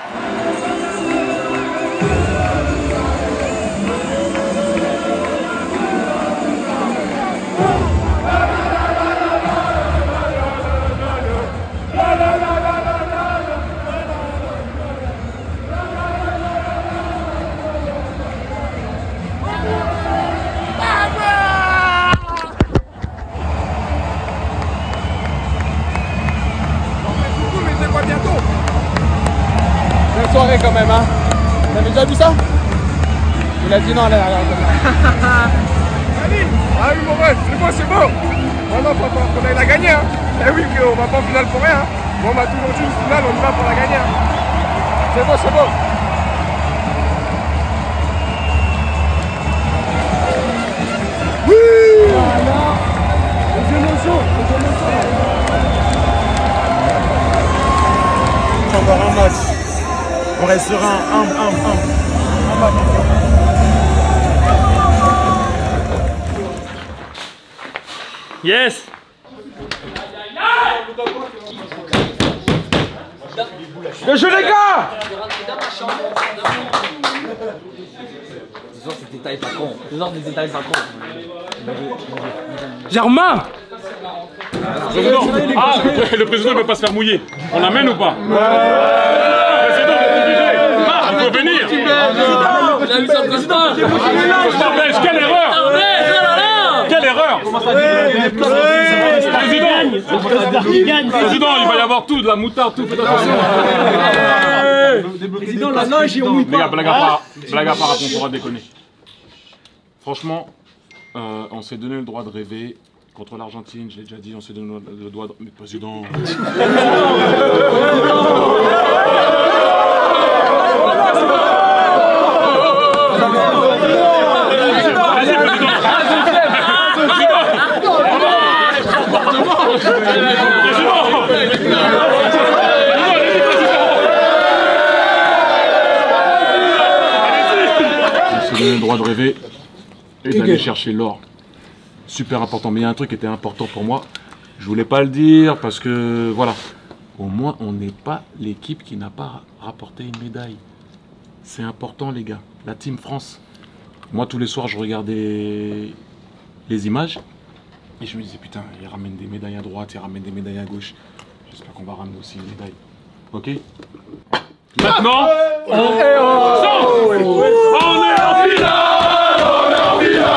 Soirée quand même, hein. Vous avez déjà vu ça? Il a dit non, là, Allez, ah oui mon ref, c'est bon, c'est bon. Maintenant faut qu'on aille la gagner, hein. Eh oui, on va pas en finale pour rien, hein. Bon, on a toujours dit une finale, on y va pour la gagner, hein. C'est bon, c'est bon. Oui. Voilà. Les émotions. Encore un match. On reste serein, Yes. Le jeu les gars. Ce soir c'était taille pas con. Ce soir c'était taille pas con. Germain. Le président ne peut pas se faire mouiller. On l'amène ou pas? Président, il faut venir. Il a vu son président. Quelle erreur! Quelle erreur! Président, il va y avoir tout, de la moutarde, tout. Faites attention. Président, la nage et on mouille pas. Blague à part, on pourra déconner. Franchement, on s'est donné le droit de rêver. Contre l'Argentine, je l'ai déjà dit, on s'est donné le droit de... Mais président... On s'est donné le droit de rêver et d'aller chercher l'or. Super important, mais il y a un truc qui était important pour moi. Je voulais pas le dire parce que voilà, Au moins, on n'est pas l'équipe qui n'a pas rapporté une médaille. C'est important, les gars. La Team France. Moi, tous les soirs, je regardais les images et je me disais, putain, ils ramènent des médailles à droite, ils ramènent des médailles à gauche. J'espère qu'on va ramener aussi une médaille. Ok? Maintenant, on est en finale! On est en finale! On est en finale!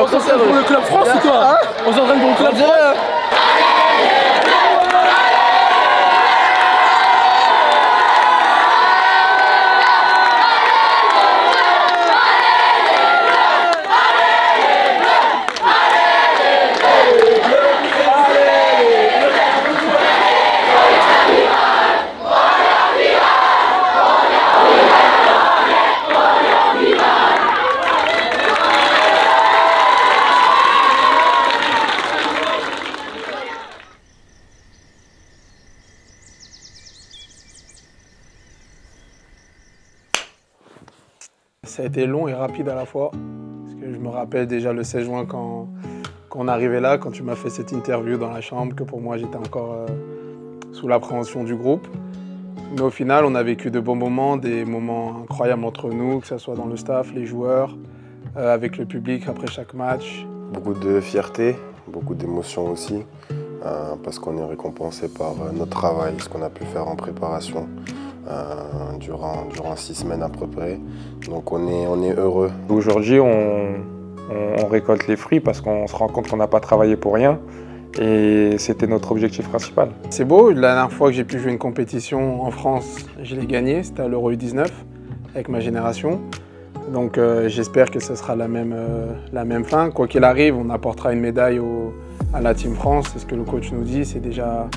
concert pour le Club France ou quoi? On s'entraîne pour le Club France. Ça a été long et rapide à la fois, parce que je me rappelle déjà le 16 juin quand on arrivait là, quand tu m'as fait cette interview dans la chambre, que pour moi j'étais encore sous l'appréhension du groupe. Mais au final, on a vécu de bons moments, des moments incroyables entre nous, que ce soit dans le staff, les joueurs, avec le public après chaque match. Beaucoup de fierté, beaucoup d'émotions aussi, parce qu'on est récompensé par notre travail, ce qu'on a pu faire en préparation. Durant 6 semaines à peu près. Donc on est heureux. Aujourd'hui, on récolte les fruits parce qu'on se rend compte qu'on n'a pas travaillé pour rien et c'était notre objectif principal. C'est beau, la dernière fois que j'ai pu jouer une compétition en France, je l'ai gagnée, c'était à l'Euro U19 avec ma génération. Donc j'espère que ce sera la même fin. Quoi qu'il arrive, on apportera une médaille à la Team France, c'est ce que le coach nous dit, c'est déjà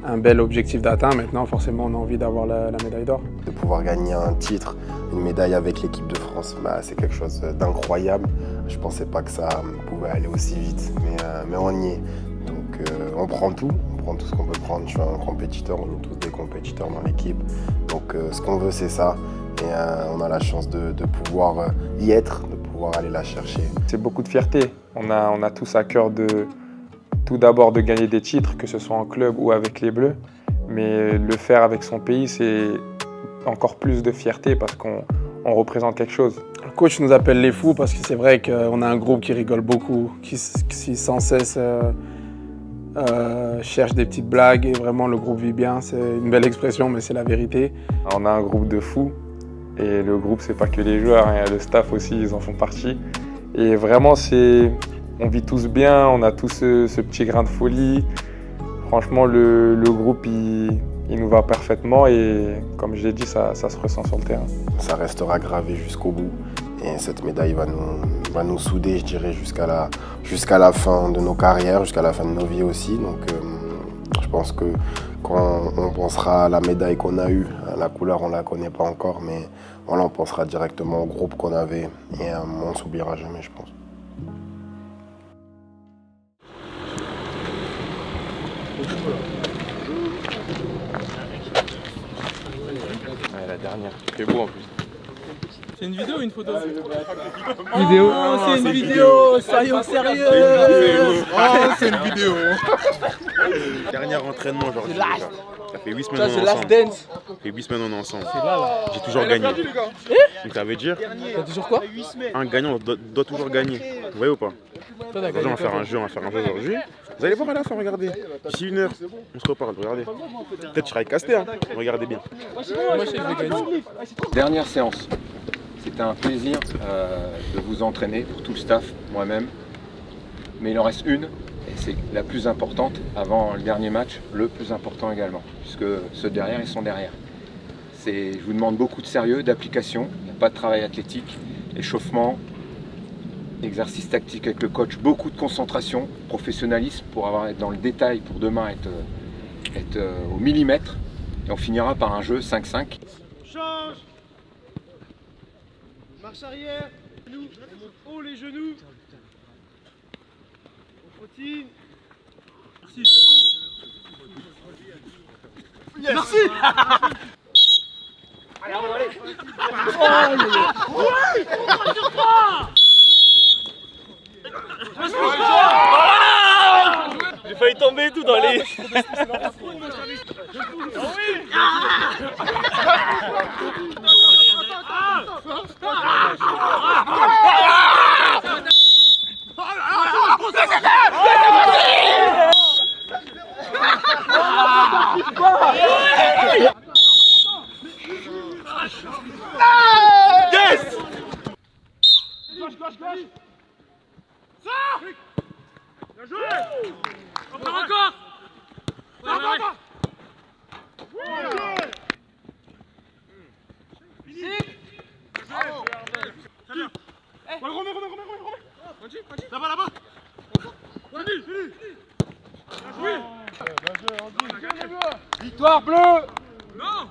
un bel objectif d'atteindre. Maintenant, forcément, on a envie d'avoir la médaille d'or. De pouvoir gagner un titre, une médaille avec l'équipe de France, c'est quelque chose d'incroyable. Je ne pensais pas que ça pouvait aller aussi vite, mais on y est. Donc on prend tout ce qu'on peut prendre. Je suis un compétiteur, on est tous des compétiteurs dans l'équipe. Donc ce qu'on veut, c'est ça. et on a la chance de pouvoir y être, de pouvoir aller la chercher. C'est beaucoup de fierté. On a tous à cœur tout d'abord de gagner des titres, que ce soit en club ou avec les Bleus. Mais le faire avec son pays, c'est encore plus de fierté parce qu'on représente quelque chose. Le coach nous appelle les fous parce que c'est vrai qu'on a un groupe qui rigole beaucoup, qui sans cesse cherche des petites blagues et vraiment le groupe vit bien. C'est une belle expression mais c'est la vérité. On a un groupe de fous et le groupe c'est pas que les joueurs, hein, le staff aussi ils en font partie. Et vraiment on vit tous bien, on a tous ce petit grain de folie. Franchement le groupe il nous va parfaitement et comme je l'ai dit ça se ressent sur le terrain. Ça restera gravé jusqu'au bout et cette médaille va nous souder je dirais jusqu'à la fin de nos carrières, jusqu'à la fin de nos vies aussi. Donc je pense que quand on pensera à la médaille qu'on a eue, la couleur on ne la connaît pas encore mais voilà, on pensera directement au groupe qu'on avait et on ne s'oubliera jamais je pense. Ouais, la dernière, il fait beau en plus. C'est une vidéo ou une photo? Vidéo. Oh, c'est une vidéo, soyons sérieux. Oh, c'est une vidéo. Dernier entraînement aujourd'hui. Ça fait 8 semaines qu'on est ensemble. Ça fait 8 semaines qu'on est ensemble. J'ai toujours gagné. Donc ça veut dire... T'as toujours quoi? Un gagnant doit toujours gagner. Vous voyez ou pas? Aujourd'hui on va faire un jeu aujourd'hui. Vous allez voir à la fin, regardez. D'ici 1 heure, on se reparle, regardez. Peut-être je serai casté, hein. Regardez bien. Moi je sais que je vais gagner. Dernière séance. C'était un plaisir de vous entraîner pour tout le staff, moi-même. Mais il en reste une, et c'est la plus importante avant le dernier match, le plus important également, puisque ceux derrière, ils sont derrière. Je vous demande beaucoup de sérieux, d'application, il n'y a pas de travail athlétique, échauffement, exercice tactique avec le coach, beaucoup de concentration, professionnalisme pour être dans le détail, pour demain être au millimètre, et on finira par un jeu 5-5. Change. Marche arrière, on monte haut les genoux. On continue. Merci, merci. Allez, J'ai failli tomber et tout dans les... Yes! Gauche, gauche, gauche! Sors! Bien joué! Encore! Sors! Là-bas! Fini! Victoire bleue! Non!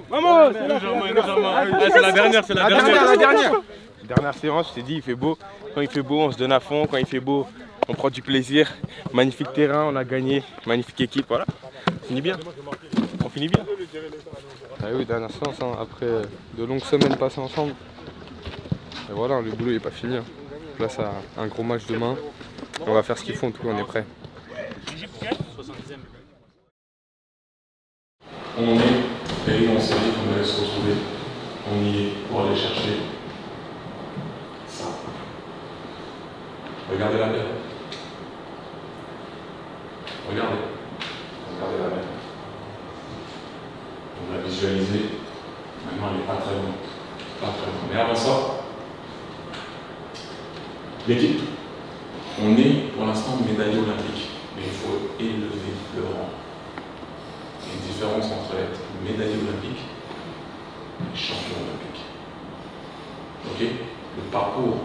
Vamos! C'est la dernière, c'est la dernière. Dernière séance, je t'ai dit, il fait beau. Quand il fait beau, on se donne à fond. Quand il fait beau, on prend du plaisir. Magnifique terrain, on a gagné. Magnifique équipe, voilà. On finit bien. On finit bien. Ah oui, dernière séance, hein. Après de longues semaines passées ensemble. Et voilà, le boulot n'est pas fini. Hein. Place à un gros match demain. On va faire ce qu'il faut, en tout cas, on est prêt. On est pays en série qu'on allait se retrouver. On y est pour aller chercher ça. Regardez la mer. Regardez la mer. On l'a visualisé. Maintenant, elle n'est pas très loin. Mais avant ça, l'équipe. On est pour l'instant médaillé olympique, mais il faut élever le rang. Il y a une différence entre être médaillé olympique et champion olympique. Ok? Le parcours,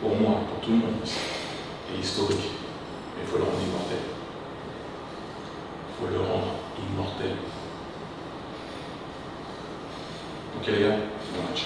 pour moi, pour tout le monde, est historique. Mais il faut le rendre immortel. Il faut le rendre immortel. Ok les gars, bon match.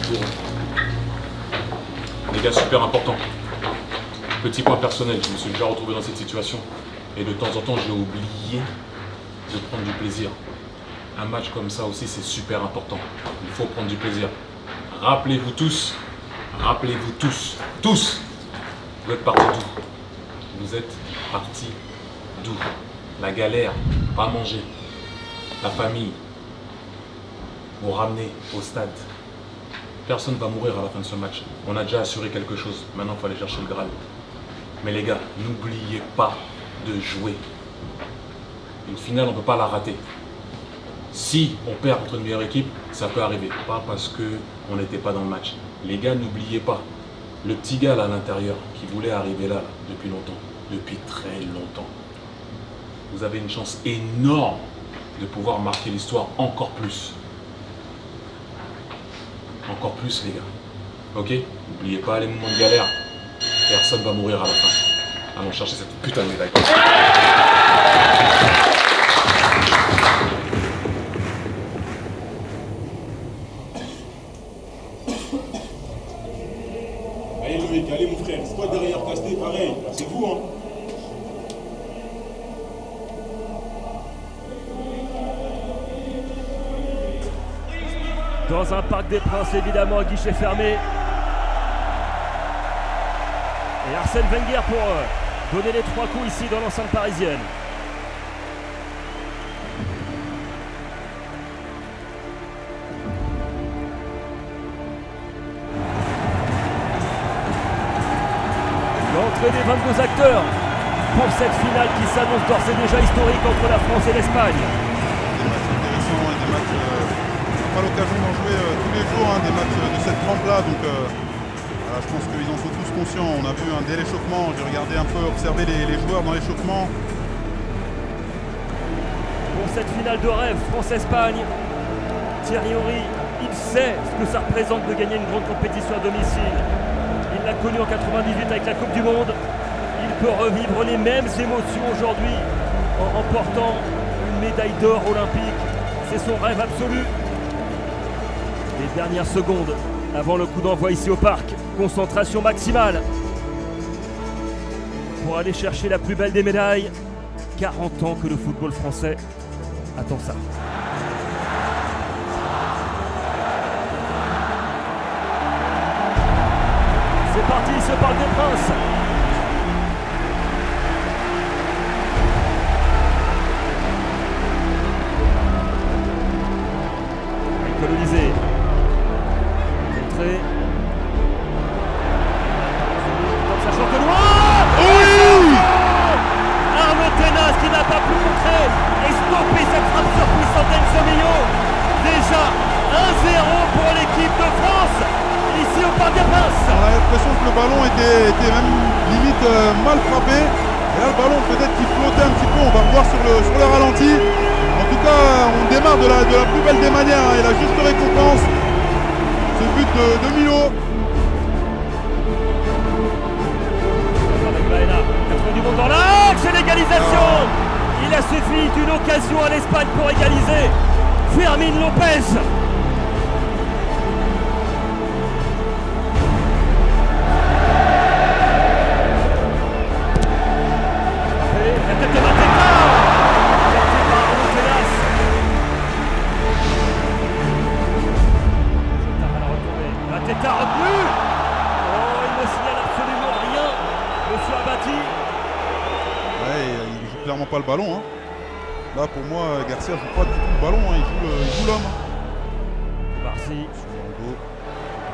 pour eux. Les gars, super important. Petit point personnel, je me suis déjà retrouvé dans cette situation. Et de temps en temps, j'ai oublié de prendre du plaisir. Un match comme ça aussi, c'est super important. Il faut prendre du plaisir. Rappelez-vous tous, tous, vous êtes partis d'où? Vous êtes partis d'où? La galère, pas manger, la famille, vous ramener au stade. Personne ne va mourir à la fin de ce match. On a déjà assuré quelque chose. Maintenant, il faut aller chercher le Graal. Mais les gars, n'oubliez pas de jouer. Une finale, on ne peut pas la rater. Si on perd contre une meilleure équipe, ça peut arriver. Pas parce qu'on n'était pas dans le match. Les gars, n'oubliez pas. Le petit gars là à l'intérieur qui voulait arriver là depuis longtemps, depuis très longtemps. Vous avez une chance énorme de pouvoir marquer l'histoire encore plus. Encore plus, les gars. Ok? N'oubliez pas les moments de galère. Personne ne va mourir à la fin. Allons chercher cette putain de médaille. Allez Loïc, allez mon frère. C'est toi derrière Casté, pareil. C'est vous, hein. Dans un Parc des Princes, évidemment, à guichet fermé. Et Arsène Wenger pour donner les 3 coups ici dans l'enceinte parisienne. L'entrée des 22 acteurs pour cette finale qui s'annonce d'ores et déjà historique entre la France et l'Espagne. Des matchs intéressants, des matchs, on n'a pas l'occasion d'en jouer tous les jours, des matchs de cette trempe-là, donc voilà, je pense qu'ils en sont tous conscients. On a vu dès l'échauffement, j'ai regardé un peu, observé les joueurs dans l'échauffement. Pour cette finale de rêve France-Espagne, Thierry Henry, il sait ce que ça représente de gagner une grande compétition à domicile. Il l'a connu en 98 avec la Coupe du Monde. Il peut revivre les mêmes émotions aujourd'hui en remportant une médaille d'or olympique. C'est son rêve absolu. Les dernières secondes avant le coup d'envoi ici au parc. Concentration maximale pour aller chercher la plus belle des médailles. 40 ans que le football français attend ça. C'est parti, ce Parc des Princes. Colonisé. Entrée. Ça chante loin. Oui. Arnaud Tenas qui n'a pas pu contrer et stopper cette frappe surpuissante d'Enzo Millo. Déjà 1-0 pour l'équipe de France ici au Parc des Princes. On a l'impression que le ballon était même limite mal frappé. Et là le ballon peut-être qu'il flottait un petit peu, on va voir sur le ralenti. En tout cas on démarre de la plus belle des manières et la juste récompense. Ce but de Milo. Du monde dans l'axe, l'égalisation. Il a suffi d'une occasion à l'Espagne pour égaliser. Fermín López. La tête de Mateta. Porté par Arnaud Tenas. Mateta retenu. Oh, il ne signale absolument rien. Monsieur Abati. Ouais, il joue clairement pas le ballon. Hein. Là pour moi, Garcia joue pas du tout le ballon, hein. Il joue l'homme. Barcy.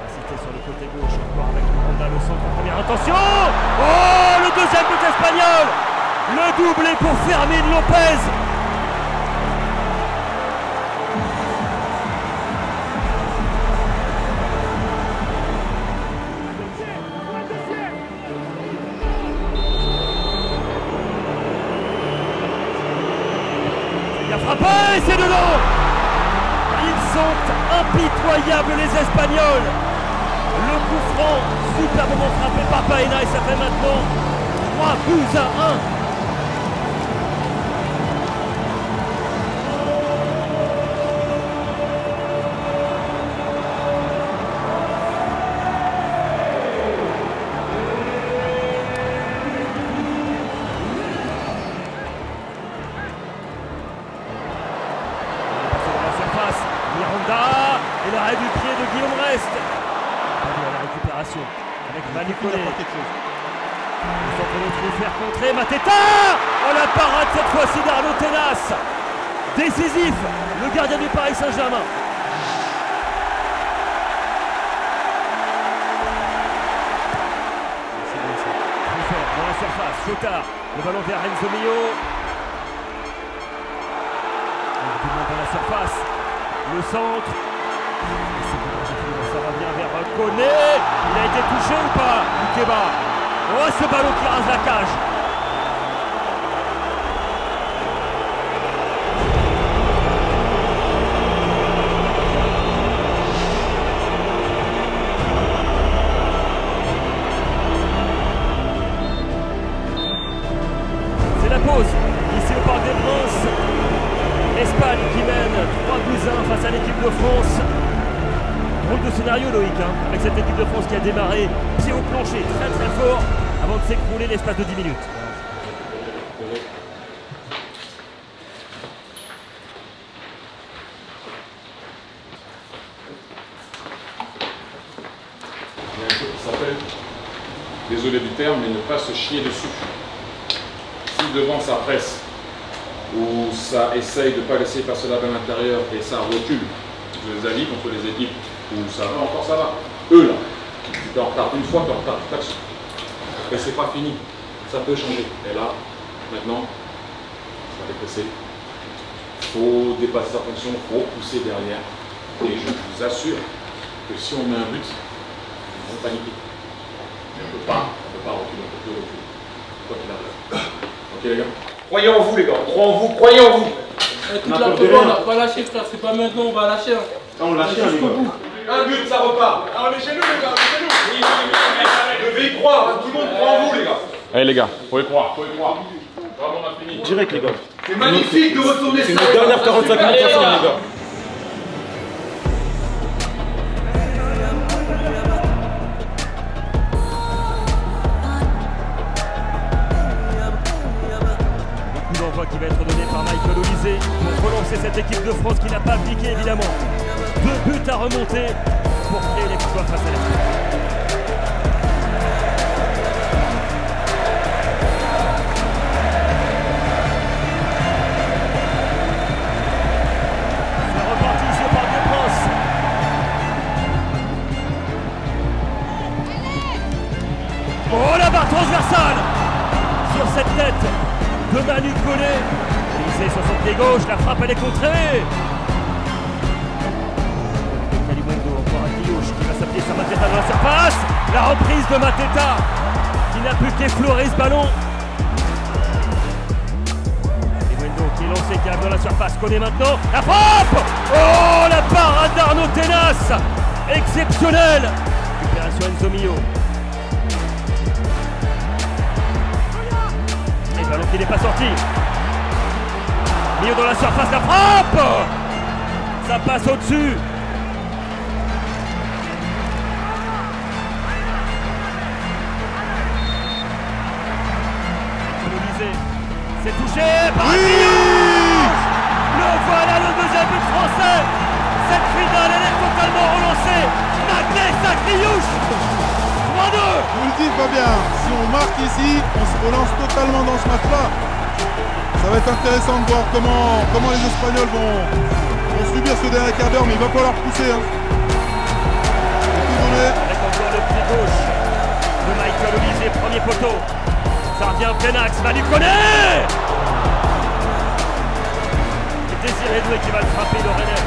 C'était sur le côté gauche, encore avec Miranda, le centre en première intention. Oh, le deuxième but espagnol. Le doublé pour Fermín López. Il a frappé, c'est dedans. Ils sont impitoyables les Espagnols. Le coup franc, superbement frappé par Baena et ça fait maintenant 3-1. Miranda et l'arrêt du pied de Guillaume Rest. La récupération avec Manu Koné. Le centre de trou faire contrer Mateta. Oh la parade cette fois-ci d'Arnaud Tenas. Décisif, le gardien du Paris Saint-Germain. Dans la surface, Chotard, le ballon vers Renzo Mio. Dans la surface, le centre. Ça revient vers Koné. Il a été touché ou pas, Ikeba? Oh, ce ballon qui rase la cage. C'est la pause ici au Parc des Princes. L'Espagne qui mène 3-1 face à l'équipe de France. Drôle de scénario, Loïc, hein, avec cette équipe de France qui a démarré pied au plancher très très fort avant de s'écrouler l'espace de 10 minutes. Il y a un truc qui s'appelle, désolé du terme, mais ne pas se chier dessus. Si devant ça presse, ou ça essaye de ne pas laisser passer la balle à l'intérieur et ça recule les avis contre les équipes où ça va, encore ça va. Eux là, tu es en retard une fois, tu es en retard, taxe. Et c'est pas fini, ça peut changer. Et là, maintenant, ça va dépresser. Il faut dépasser sa fonction, il faut pousser derrière. Et je vous assure que si on met un but, ils vont paniquer. Mais on ne peut pas reculer, on peut plus reculer. Quoi qu'il arrive. Ok les gars? Croyez en vous les gars, on croit en vous, croyez en vous. Toute la prépa, on n'a pas lâché frère, c'est pas maintenant, on va lâcher. On lâche jusqu'au bout. Un but, ça repart. Ah, on est chez nous les gars, on est chez nous. Oui, devez y croire, tout le monde croit en vous les gars. Allez les gars, faut y croire, faut y croire. Vraiment, on a fini. Direct les gars. C'est magnifique de retourner ça. C'est nos dernières 45 minutes ensemble les gars. Qui va être donné par Michael Olysée pour relancer cette équipe de France qui n'a pas appliqué évidemment. 2 buts à remonter pour créer l'exploit face à l'Espagne. C'est reparti ici au Parc des Princes. Oh la barre transversale sur cette tête de Manu Koné. Olysée sur son pied gauche, la frappe elle est contrée. Kalimundo encore à Guillauche qui va s'appuyer sur Mateta dans la surface. La reprise de Mateta qui n'a pu qu'effleurer ce ballon. Kalimundo qui est lancé, qui arrive dans la surface. Koné maintenant, la frappe. Oh la parade d'Arnaud Tenas, exceptionnelle. Récupération Enzo Mio. Le ballon qui n'est pas sorti. Mio dans la surface, la frappe. Ça passe au-dessus. C'est touché par Guillaume. Le voilà, le deuxième but français. Cette finale elle est totalement relancée. Naglès à Guillaume. 3-2. Je vous le dis Fabien, si on marque ici, on se relance totalement dans ce match-là. Ça va être intéressant de voir comment les Espagnols vont subir ce dernier quart d'heure, mais il va falloir pousser. Hein. Avec encore le pied gauche de Michael Olysée, premier poteau. Ça revient plein axe, Manu Koné. Et Désiré Doué qui va le frapper, le Rennais.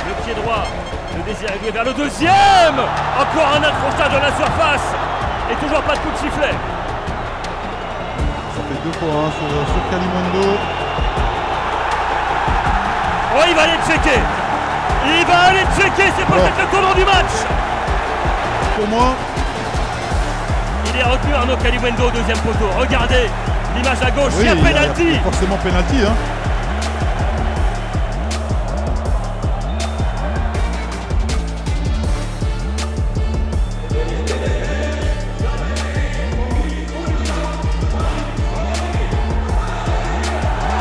Le pied droit. Le Désiré Doué vers le deuxième. Encore un accrochage dans la surface. Et toujours pas de coup de sifflet. Ça fait 2 fois hein, sur Kalimundo. Oh, il va aller checker. Il va aller checker. C'est peut-être le tournant du match. Pour moi. Il est retenu Arnaud Kalimundo au deuxième poteau. Regardez l'image à gauche. Oui, il y a pénalty. Forcément pénalty. Hein.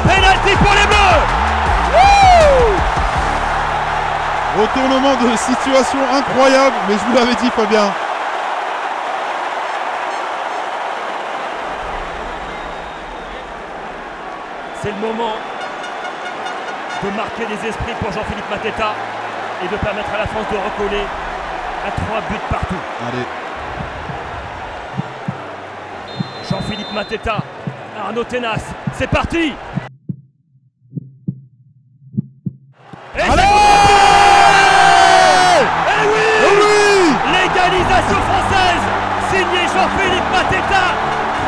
Pénalty parti pour les Bleus. Retournement de situation incroyable, mais je vous l'avais dit, Fabien. C'est le moment de marquer les esprits pour Jean-Philippe Mateta et de permettre à la France de recoller à 3 buts partout. Allez. Jean-Philippe Mateta, Arnaud Tenas, c'est parti. Et allez, et oui, l'égalisation française, signée Jean-Philippe Mateta.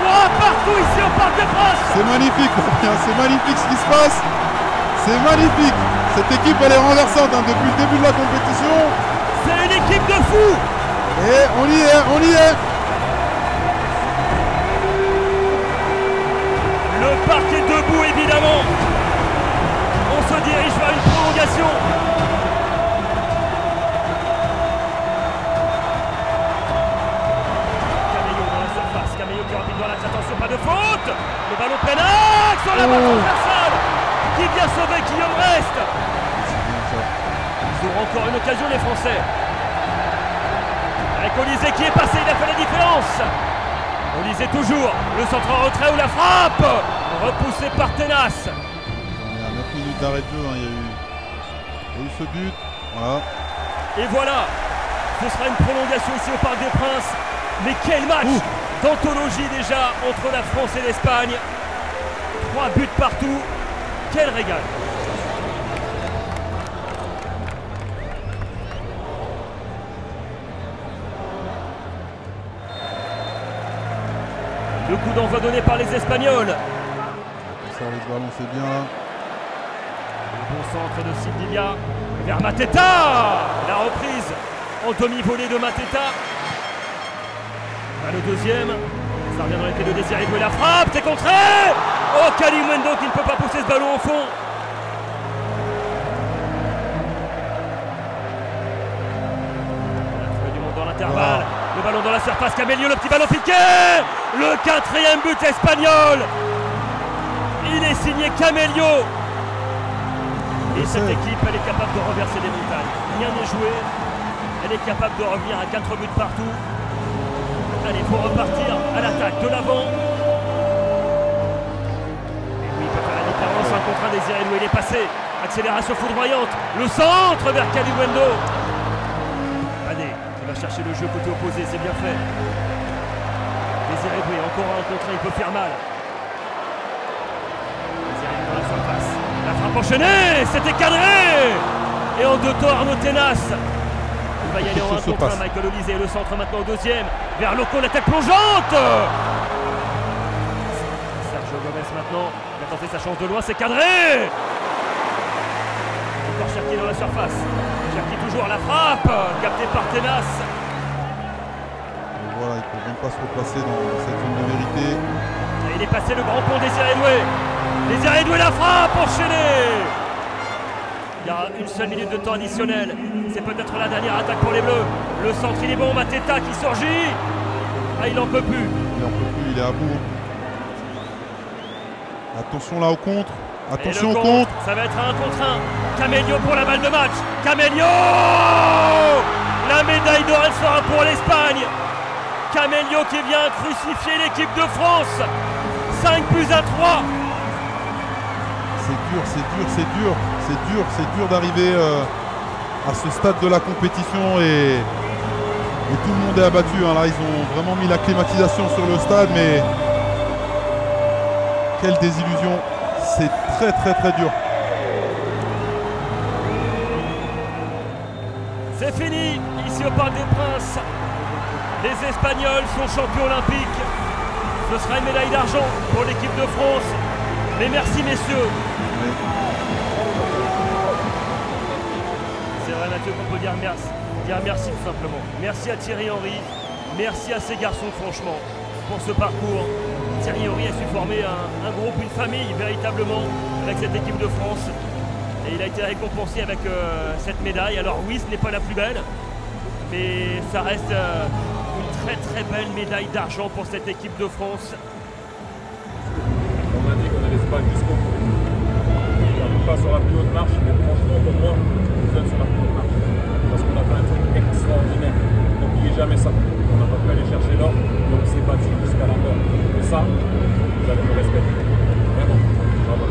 3 partout ici au Parc des Princes. C'est magnifique, c'est magnifique ce qui se passe. C'est magnifique. Cette équipe, elle est renversante depuis le début de la compétition. C'est une équipe de fous. Et on y est, on y est. Le parc est debout, évidemment. On se dirige vers une prolongation. Cameillot dans la surface. Cameillot qui est rapide dans l'axe. Attention, pas de faute. Le ballon plein axe sur la balle transversale. Qui vient sauver Guillaume Reste. Ils auront encore une occasion, les Français. Avec Olysée qui est passé, il a fait la différence. Olysée toujours, le centre en retrait ou la frappe. Repoussé par Tenas. Il y a 9 minutes d'arrêt de jeu, il y a eu ce but. Voilà. Et voilà, ce sera une prolongation ici au Parc des Princes. Mais quel match d'anthologie déjà entre la France et l'Espagne. 3 buts partout. Quel régal! Le coup d'envoi donné par les Espagnols. Ça, le ballon, c'est bien. Le bon centre de Sildilia vers Mateta. La reprise en demi-volée de Mateta. Le deuxième. Ça revient dans les pieds de Désiré Doué. La frappe, c'est contré. Oh, Kalimundo qui ne peut pas pousser ce ballon au fond. Il y a du monde dans l'intervalle. Le ballon dans la surface. Cameillot, le petit ballon piqué. Le 4e but espagnol. Il est signé Cameillot. Et cette équipe, elle est capable de reverser des montagnes. Rien n'est joué. Elle est capable de revenir à 4 buts partout. Allez, il faut repartir à l'attaque de l'avant. Et oui, il peut faire la différence. Un contre un Désiré Doué, il est passé. Accélération foudroyante. Le centre vers Kalimundo. Allez, il va chercher le jeu côté opposé, c'est bien fait. Désiré Doué, encore un contre un, il peut faire mal. Désiré Doué dans la surface. La frappe enchaînée, c'était cadré. Et en 2 temps, Arnaud Tenas. Il va y aller en 1 contre 1, Michael Olysée, le centre maintenant au 2e, vers Loco, la tête plongeante. Sergio Gomez maintenant, il a tenté sa chance de loin, c'est cadré. Encore Cherki dans la surface, Cherki toujours, la frappe, captée par Tenas. Et voilà, il ne peut même pas se replacer dans cette zone de vérité. Et il est passé le grand pont Désiré Doué. Désiré Doué, la frappe enchaînée. Il y a une seule minute de temps additionnel. C'est peut-être la dernière attaque pour les Bleus. Le centre, il est bon. Mateta qui surgit. Ah, il n'en peut plus. Il n'en peut plus, il est à bout. Attention là au contre. Attention au contre. Ça va être un contre 1. Cameillot pour la balle de match. Cameillot. La médaille d'or, elle sera pour l'Espagne. Cameillot qui vient crucifier l'équipe de France. 5 buts à 3. C'est dur d'arriver à ce stade de la compétition et tout le monde est abattu. Hein. Là, ils ont vraiment mis la climatisation sur le stade, mais quelle désillusion. C'est très dur. C'est fini, ici au Parc des Princes. Les Espagnols sont champions olympiques. Ce sera une médaille d'argent pour l'équipe de France. Mais merci messieurs. C'est vrai Mathieu qu'on peut dire merci tout simplement. Merci à Thierry Henry, merci à ces garçons franchement pour ce parcours. Thierry Henry a su former un groupe, une famille véritablement avec cette équipe de France. Et il a été récompensé avec cette médaille. Alors oui, ce n'est pas la plus belle, mais ça reste une très belle médaille d'argent pour cette équipe de France. On a dit qu'on allait se battre jusqu'au bout. pas sur la plus haute marche, mais franchement, pour moi, vous êtes sur la plus haute marche. Parce qu'on a fait un truc extraordinaire. N'oubliez jamais ça. On n'a pas pu aller chercher l'or, donc c'est battu jusqu'à la mort. Et ça, vous allez me respecter. Vraiment. Bravo.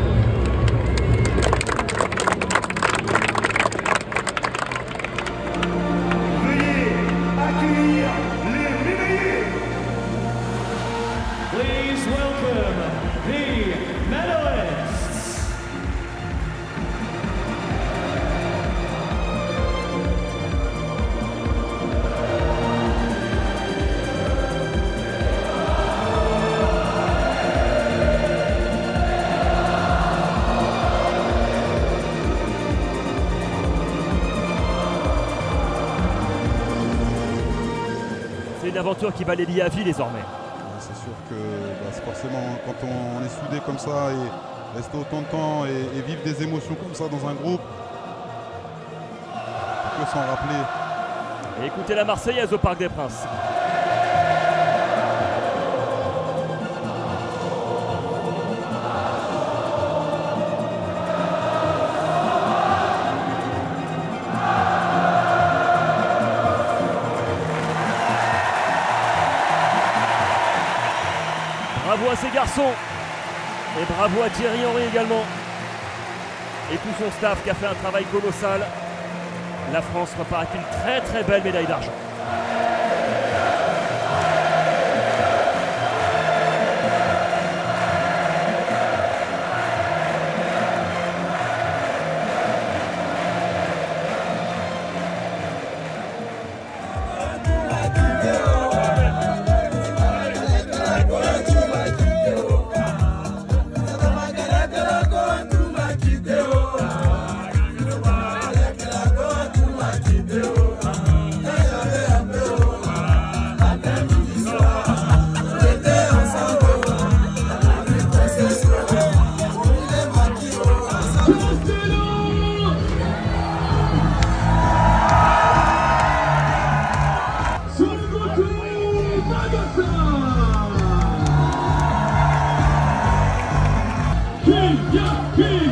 Please welcome the medalists. C'est une aventure qui va les lier à vie désormais. C'est sûr que c'est forcément quand on est soudé comme ça et rester autant de temps et vivre des émotions comme ça dans un groupe, on peut s'en rappeler. Et écoutez la Marseillaise au Parc des Princes. Bravo à ces garçons et bravo à Thierry Henry également et tout son staff qui a fait un travail colossal. La France repart avec une très très belle médaille d'argent. Lisa,